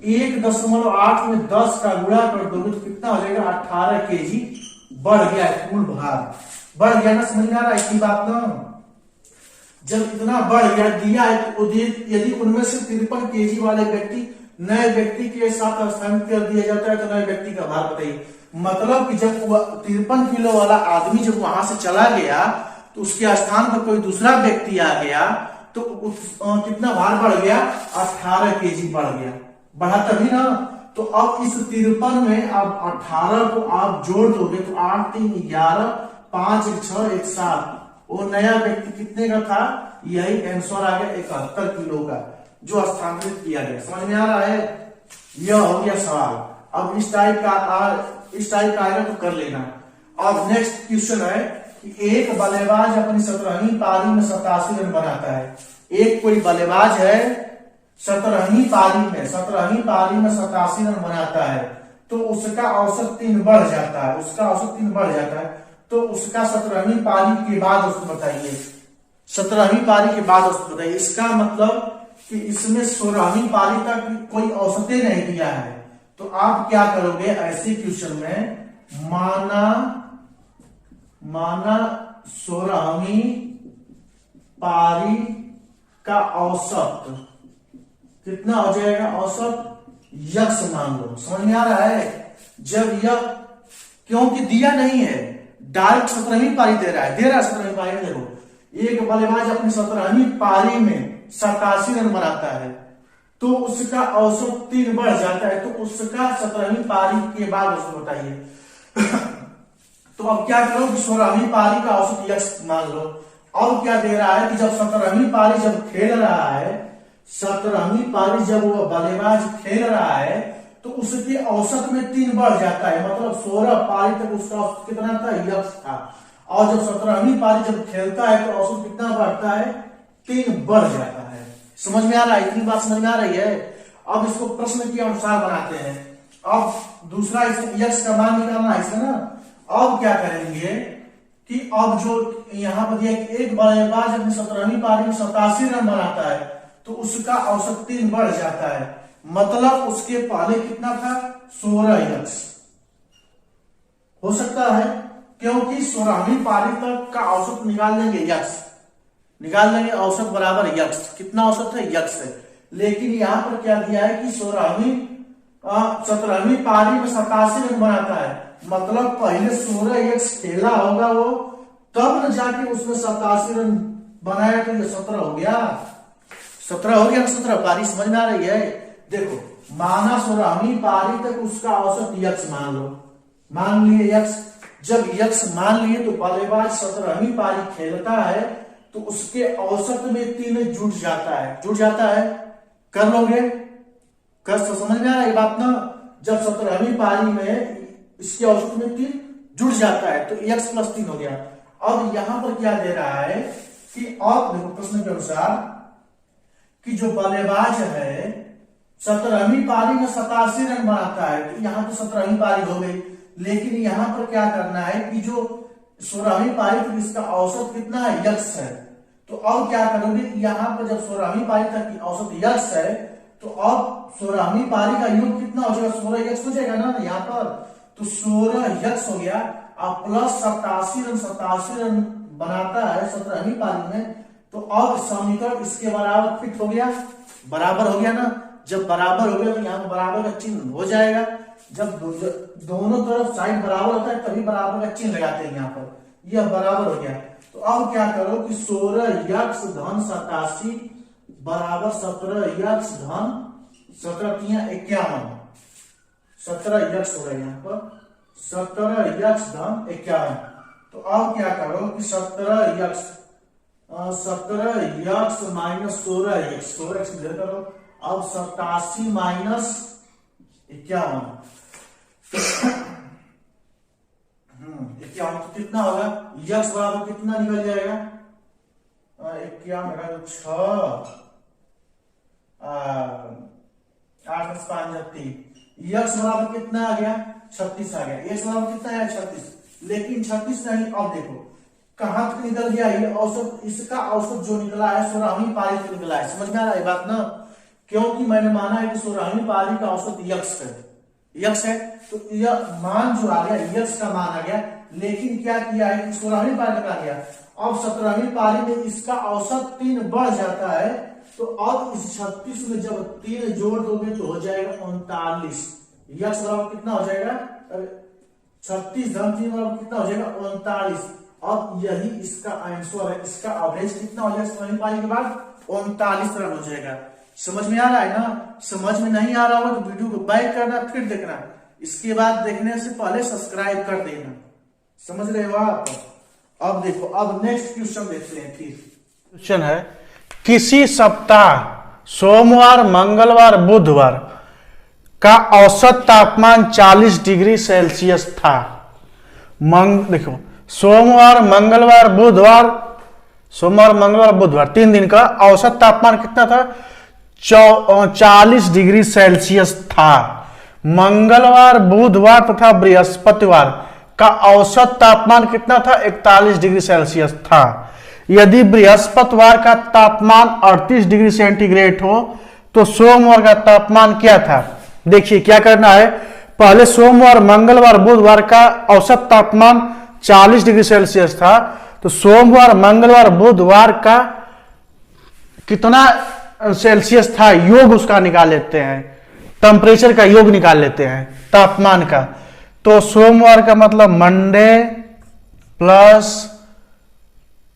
1.8 में 10 का गुणा कर दोगे तो कितना हो जाएगा? 18 केजी बढ़ गया है, कुल भार बढ़ गया ना। समझ में आ रहा है इसकी बात ना? जब इतना बढ़ गया दिया है तो यदि उनमें से 53 केजी वाले व्यक्ति नए व्यक्ति के साथ स्थानांतरित कर दिया जाता है तो नए व्यक्ति का भार बताइए। मतलब कि जब 53 किलो वाला आदमी जब वहां से चला गया तो उसके स्थान पर कोई दूसरा व्यक्ति आ गया तो कितना भार बढ़ गया? 18 केजी बढ़ गया। बढ़ा तभी ना। तो अब इस 53 में अब 18 को आप जोड़ दोगे तो 8 3 11 5 1 6 1 7, वो नया व्यक्ति कितने का था? यही आंसर आ गया 71 किलो का जो स्थानांतरित किया गया। समझ में आ रहा है? यह हो गया सवाल। अब इस टाइप का आएगा तो कर लेना। अब नेक्स्ट क्वेश्चन है कि एक बल्लेबाज अपनी 17वीं पारी में 87 रन बनाता है। एक कोई बल्लेबाज है 17वीं पारी में 87 रन बनाता है तो उसका औसत 3 बढ़ जाता है, उसका औसत 3 बढ़ जाता है। तो उसका 17वीं पारी के बाद औसत बताइए, 17वीं पारी के बाद औसत बताइए। इसका मतलब कि इसमें 16वीं पारी तक कोई औसतें नहीं दिया है। तो आप क्या करोगे ऐसे क्वेश्चन में? माना 16वीं पारी का औसत कितना हो जाएगा? औसत यक्स मान लो। समझ में आ रहा है? जब यह क्योंकि दिया नहीं है, डायरेक्ट 17वीं पारी दे रहा है 17वीं पारी में। देखो एक बल्लेबाज अपनी 17वीं पारी में 87 रन बनाता है तो उसका औसत 3 बढ़ जाता है। तो उसका 17वीं पारी के बाद औसत बताइए। तो अब क्या करो कि 16वीं पारी का औसत यक्स मान लो। अब क्या दे रहा है कि जब 17वीं पारी जब खेल रहा है, 17वीं पारी जब वो बल्लेबाज खेल रहा है तो उसके औसत में 3 बढ़ जाता है। मतलब 16 पारी तक उसका औसत कितना था? यक्स था। और जब 17वीं पारी जब खेलता है तो औसत कितना बढ़ता है? 3 बढ़ जाता है। समझ में आ रहा है? इतनी बात समझ में आ रही है? अब इसको प्रश्न के अनुसार बनाते हैं। अब दूसरा यक्स का मान निकालना है इसका ना। अब क्या करेंगे कि अब जो यहां पर दिया कि एक बल्लेबाज अपनी 17वीं पारी में 87 रन बनाता है तो उसका औसत 3 बढ़ जाता है। मतलब उसके पहले कितना था? 16 यक्स हो सकता है, क्योंकि 16वीं पारी तक का औसत निकाल लेंगे, यक्स निकाल लेंगे। औसत बराबर यक्स, कितना औसत है? यक्स है। लेकिन यहां पर क्या दिया है कि 17वीं पारी में 87 रन बनाता है, मतलब पहले 16 यक्स खेला होगा वो, तब न जाके उसने 87 रन बनाया तो ये 17 हो गया। 17 हो गया, 17 पारी। समझ में आ रही है? देखो माना 16वीं पारी तक उसका औसत यक्स मान लो, मान लिए यक्स। जब यक्स मान लिए तो बल्लेबाज 17वीं पारी खेलता है तो उसके औसत में 3 जुड़ जाता है। कर लोगे? कर तो समझ में आ रहा है बात ना? जब 17वीं पारी में इसके औसत में 3 जुड़ जाता है तो x+3 हो गया। अब यहां पर क्या दे रहा है कि अब देखो प्रश्न के अनुसार कि जो बल्लेबाज है 17वीं पारी में 87 रन बनाता है, तो यहां तो 17वीं पारी हो गई, लेकिन यहां पर क्या करना है कि जो 16वीं पारी तक इसका औसत कितना है, यक्स है। तो अब क्या करोगे, यहां पर जब 16वीं पारी तक की औसत यक्स है तो अब 16वीं पारी का योग कितना हो जाएगा, 16 यक्स हो जाएगा ना यहाँ पर, तो 16 यक्स हो गया। अब प्लस 87 रन बनाता है 17वीं पारी में, तो अब समीकरण इसके बराबर फिट हो गया, बराबर हो गया ना। जब बराबर हो गया तो यहाँ बराबर का चिन्ह हो जाएगा। जब दोनों तरफ साइड बराबर होता है तभी बराबर का चिन्ह लगाते हैं यहाँ पर, यह बराबर हो गया। तो अब क्या करो कि 16 यक्स धन 87 बराबर 17 यक्स धन 17 तिया 51, 17 यक्स हो रहा है यहाँ पर, 17 यक्स धन 51। तो अब क्या करो कि 17 यक्स माइनस 16 यक्स, 16 यक्स इधर करो। अब 87 माइनस 51, 51 तो कितना होगा, यक्स बराबर कितना निकल जाएगा, 51 6 8 5 3, यक्स बराबर कितना आ गया, 36 आ गया। यक्स बराबर कितना है, 36, लेकिन 36 नहीं, अब देखो कहां तक निकल गया ये औसत, इसका औसत जो निकला है 16वीं पारी तक निकला है। समझ में आ रहा है बात ना, क्योंकि मैंने माना है कि 16वीं पारी का औसत यक्स है, यक्स है, तो यह मान जो आ गया यक्स का मान आ गया। लेकिन क्या किया है कि 16वीं पारी तक आ गया, अब 17वीं पारी में इसका औसत 3 बढ़ जाता है, तो अब इस 36 में जब 3 जोड़ दोगे तो हो जाएगा 39, यक्स बराबर कितना हो जाएगा, 36 धन 3 बराबर कितना हो जाएगा, 39। अब यही इसका आंसर है, इसका एवरेज कितना हो जाएगा 16वीं पारी के बाद, 39 रन हो जाएगा। समझ में आ रहा है ना, समझ में नहीं आ रहा हो तो वीडियो को बैक करना फिर देखना, इसके बाद देखने से पहले सब्सक्राइब कर देना। समझ रहे हो आप। अब देखो, अब नेक्स्ट क्वेश्चन देखते हैं। फिर क्वेश्चन है, किसी सप्ताह सोमवार मंगलवार बुधवार का औसत तापमान 40 डिग्री सेल्सियस था। देखो सोमवार मंगलवार बुधवार 3 दिन का औसत तापमान कितना था, 40 डिग्री सेल्सियस था। मंगलवार बुधवार तथा बृहस्पतिवार का औसत तापमान कितना था, 41 डिग्री सेल्सियस था। यदि बृहस्पतिवार का तापमान 38 डिग्री सेंटीग्रेड हो तो सोमवार का तापमान क्या था। देखिए क्या करना है, पहले सोमवार मंगलवार बुधवार का औसत तापमान 40 डिग्री सेल्सियस था, तो सोमवार मंगलवार बुधवार का कितना सेल्सियस था, योग उसका निकाल लेते हैं, टेम्परेचर का योग निकाल लेते हैं तापमान का। तो सोमवार का मतलब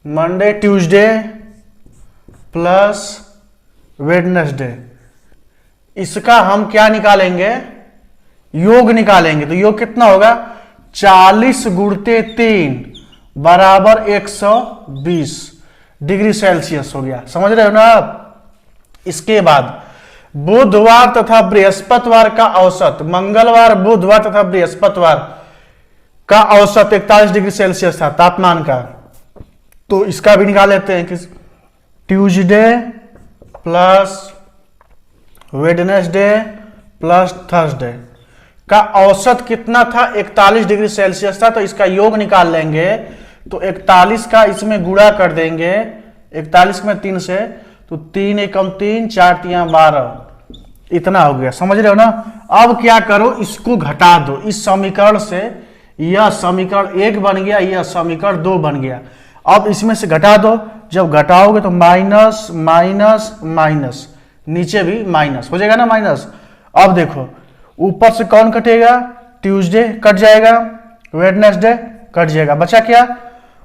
मंडे ट्यूसडे प्लस वेडनेसडे, इसका हम क्या निकालेंगे, योग निकालेंगे। तो योग कितना होगा, 40 गुणते 3 बराबर 120 डिग्री सेल्सियस हो गया। समझ रहे हो ना आप। इसके बाद बुधवार तथा बृहस्पतिवार का औसत, मंगलवार बुधवार तथा बृहस्पतिवार का औसत 41 डिग्री सेल्सियस था तापमान का, तो इसका भी निकाल लेते हैं कि Tuesday plus Wednesday plus Thursday का औसत कितना था, 41 डिग्री सेल्सियस था। तो इसका योग निकाल लेंगे, तो 41 का इसमें गुणा कर देंगे, 41 में 3 से, तो 3 एकम 3 4 तिया 12, इतना हो गया। समझ रहे हो ना। अब क्या करो, इसको घटा दो, इस समीकरण से यह समीकरण 1 बन गया, यह समीकरण 2 बन गया। अब इसमें से घटा दो, जब घटाओगे तो माइनस माइनस माइनस, नीचे भी माइनस हो जाएगा ना, माइनस। अब देखो ऊपर से कौन कटेगा, ट्यूसडे कट जाएगा, वेडनेसडे कट जाएगा, बचा क्या,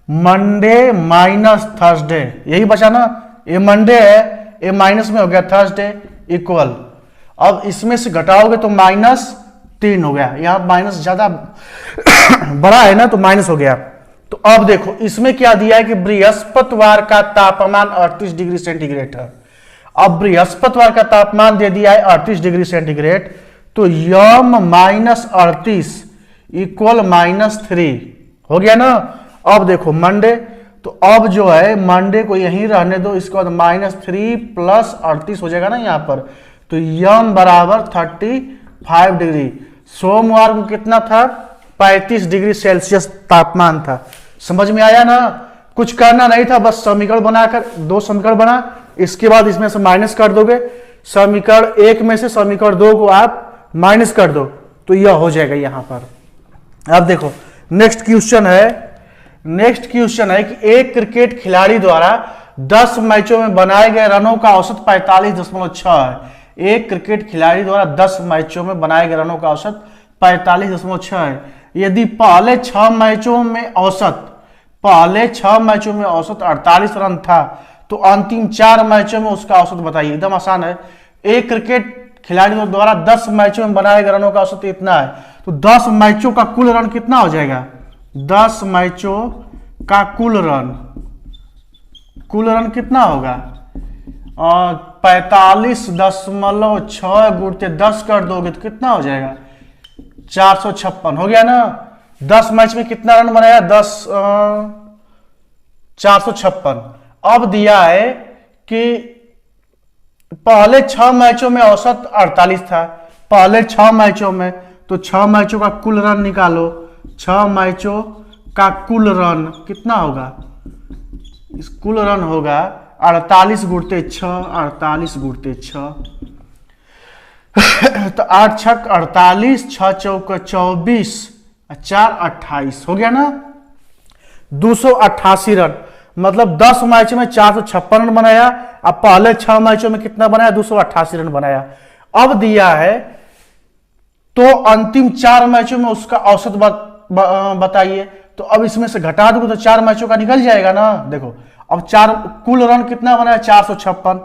मंडे माइनस थर्सडे, यही बचा ना। ये मंडे है, ये माइनस में हो गया, थर्सडे इक्वल। अब इसमें से घटाओगे तो -3 हो गया, यहां माइनस ज्यादा बड़ा है ना, तो माइनस हो गया। तो अब देखो इसमें क्या दिया है कि बृहस्पतिवार का तापमान 38 डिग्री सेंटीग्रेड है। अब बृहस्पतिवार का तापमान दे दिया है 38 डिग्री सेंटीग्रेड, तो तो यम -38 इक्वल -3 हो गया ना। अब देखो मंडे, तो अब जो है मंडे को यहीं रहने दो, इसके बाद -3 + 38 हो जाएगा ना यहाँ पर। तो यम बराबर 35 डिग्री। सोमवार को कितना था? 35 डिग्री सेल्सियस तापमान था। समझ में आया ना? कुछ करना नहीं था, बस समीकरण बनाकर 2 समीकरण बना, इसके बाद इसमें से माइनस कर दोगे। समीकरण 1 में से समीकरण 2 को आप माइनस कर दो तो यह हो जाएगा यहां पर। अब देखो नेक्स्ट क्वेश्चन है कि एक क्रिकेट खिलाड़ी द्वारा 10 मैचों में बनाए गए रनों का औसत 45.6 है। एक क्रिकेट खिलाड़ी द्वारा 10 मैचों में बनाए गए रनों का औसत 45.6 है। यदि पहले 6 मैचों में औसत 48 रन था, तो अंतिम 4 मैचों में उसका औसत बताइए। एकदम आसान है। एक क्रिकेट खिलाड़ी द्वारा 10 मैचों में बनाए गए रनों का औसत इतना है, तो 10 मैचों का कुल रन कितना हो जाएगा? 10 मैचों का कुल रन कितना होगा? 45.6 गुणते 10 कर दोगे तो कितना हो जाएगा? 456 हो गया ना। 10 मैच में कितना रन बनाया? 456। अब दिया है कि पहले 6 मैचों में औसत 48 था, पहले 6 मैचों में, तो 6 मैचों का कुल रन निकालो। 6 मैचों का कुल रन कितना होगा? इस कुल रन होगा 48 गुणते 6, 48 गुणते 6 तो 8 छक 48, 6 चौक 24, 4 28 हो गया ना। 288 रन, मतलब 10 मैच में 456 रन बनाया। अब पहले 6 मैचों में कितना बनाया? 288 रन बनाया। अब दिया है तो अंतिम 4 मैचों में उसका औसत बताइए। तो अब इसमें से घटा दोगे तो 4 मैचों का निकल जाएगा ना। देखो अब 4 कुल रन कितना बनाया? 456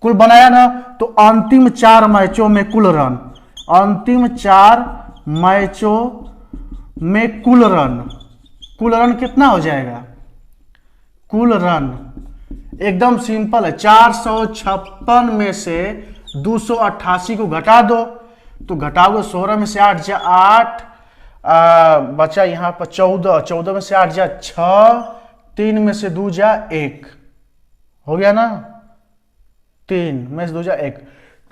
कुल बनाया ना। तो अंतिम 4 मैचों में कुल रन, अंतिम 4 मैचों में कुल रन कितना हो जाएगा? कुल रन एकदम सिंपल है। 456 में से 288 को घटा दो, तो घटाओगे 16 में से 8 जा 8, बचा यहां पर 14 में से 8 जा 6, 3 में से 2 जा 1 हो गया ना। 3 में से 2 जा 1।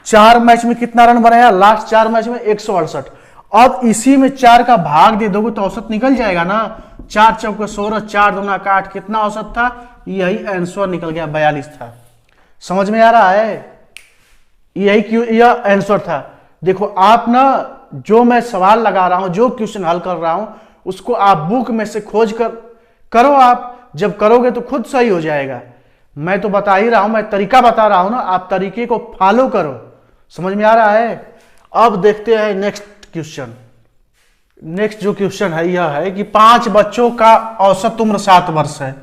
4 मैच में कितना रन बनाया? लास्ट 4 मैच में 168। अब इसी में 4 का भाग दे दोगे तो औसत निकल जाएगा ना। 4 चौके 16, 4 दूना 8, कितना औसत था? यही आंसर निकल गया, 42 था। समझ में आ रहा है? यही क्यों यह आंसर था। देखो आप ना, जो मैं सवाल लगा रहा हूं, जो क्वेश्चन हल कर रहा हूं, उसको आप बुक में से खोज कर करो। आप जब करोगे तो खुद सही हो जाएगा। मैं तो बता ही रहा हूं, मैं तरीका बता रहा हूं ना, आप तरीके को फॉलो करो। समझ में आ रहा है? अब देखते हैं नेक्स्ट क्वेश्चन। नेक्स्ट जो क्वेश्चन है यह है कि 5 बच्चों का औसत उम्र 7 वर्ष है।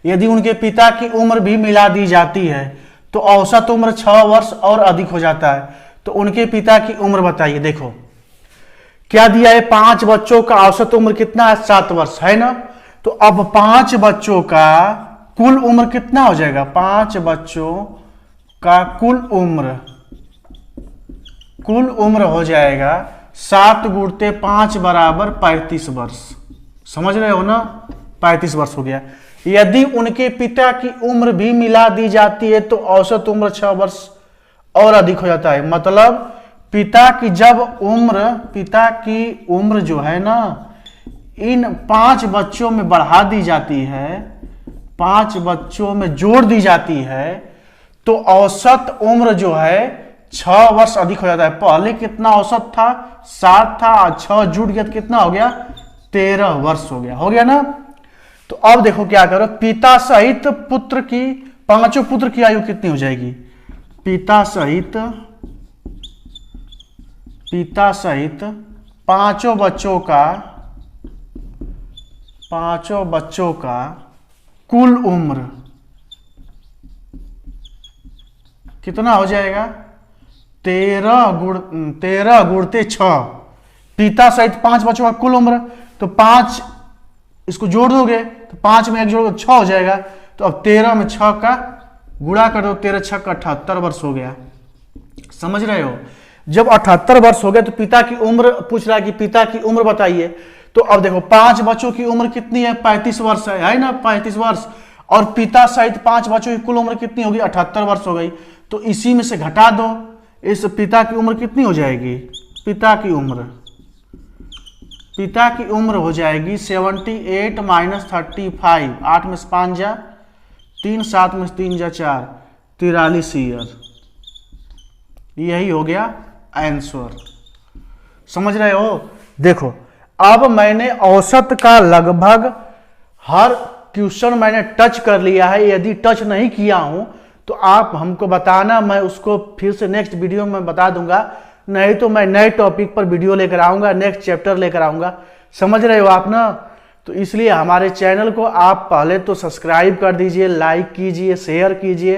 यदि उनके पिता की उम्र भी मिला दी जाती है तो औसत उम्र 6 वर्ष और अधिक हो जाता है। तो उनके पिता की उम्र बताइए। देखो क्या दिया है? 5 बच्चों का औसत उम्र कितना है? 7 वर्ष है ना। तो अब 5 बच्चों का कुल उम्र कितना हो जाएगा? 5 बच्चों का कुल उम्र हो जाएगा 7 गुणते 5 बराबर 35 वर्ष। समझ रहे हो ना? 35 वर्ष हो गया। यदि उनके पिता की उम्र भी मिला दी जाती है तो औसत उम्र 6 वर्ष और अधिक हो जाता है। मतलब पिता की उम्र जो है ना, इन 5 बच्चों में बढ़ा दी जाती है, 5 बच्चों में जोड़ दी जाती है, तो औसत उम्र जो है 6 वर्ष अधिक हो जाता है। पहले कितना औसत था? 7 था, 6 जुड़ गया तो कितना हो गया? 13 वर्ष हो गया। हो गया ना। तो अब देखो क्या करो, पिता सहित पुत्र की, 5 पुत्र की आयु कितनी हो जाएगी? पिता सहित 5 बच्चों का कुल उम्र कितना हो जाएगा? 13 गुणते 6। पिता सहित 5 बच्चों का कुल उम्र, तो 5 इसको जोड़ दोगे तो 5 में 1 जोड़ 6 हो जाएगा। तो अब 13 में 6 का गुणा कर दो, 13 6 का 78 वर्ष हो गया। समझ रहे हो? जब 78 वर्ष हो गए तो पिता की उम्र पूछ रहा है कि पिता की उम्र बताइए। तो अब देखो 5 बच्चों की उम्र कितनी है, 35 वर्ष है ना, 35 वर्ष, और पिता सहित 5 बच्चों की कुल उम्र कितनी होगी, 78 वर्ष हो गई। तो इसी में से घटा दो, इस पिता की उम्र कितनी हो जाएगी, पिता की उम्र हो जाएगी 78 माइनस 35, 8 में से 5 जा 3, 7 में से 3 जा 4, 43 ईयर। यही हो गया आंसर। समझ रहे हो? देखो अब मैंने औसत का लगभग हर क्वेश्चन मैंने टच कर लिया है। यदि टच नहीं किया हूं तो आप हमको बताना, मैं उसको फिर से नेक्स्ट वीडियो में बता दूंगा, नहीं तो मैं नए टॉपिक पर वीडियो लेकर आऊंगा, नेक्स्ट चैप्टर लेकर आऊंगा। समझ रहे हो आप ना? तो इसलिए हमारे चैनल को आप पहले तो सब्सक्राइब कर दीजिए, लाइक कीजिए, शेयर कीजिए,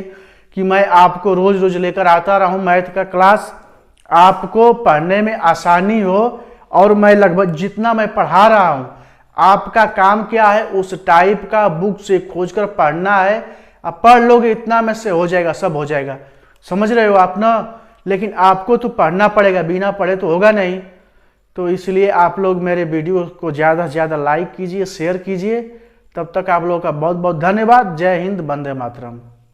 कि मैं आपको रोज रोज लेकर आता रहूं मैथ का क्लास, आपको पढ़ने में आसानी हो। और मैं लगभग जितना मैं पढ़ा रहा हूं, आपका काम क्या है, उस टाइप का बुक से खोजकर पढ़ना है। अब पढ़ लोगे इतना में से हो जाएगा, सब हो जाएगा। समझ रहे हो आप ना? लेकिन आपको तो पढ़ना पड़ेगा, बिना पढ़े तो होगा नहीं। तो इसलिए आप लोग मेरे वीडियो को ज़्यादा से ज़्यादा लाइक कीजिए, शेयर कीजिए। तब तक आप लोगों का बहुत बहुत धन्यवाद। जय हिंद, वंदे मातरम।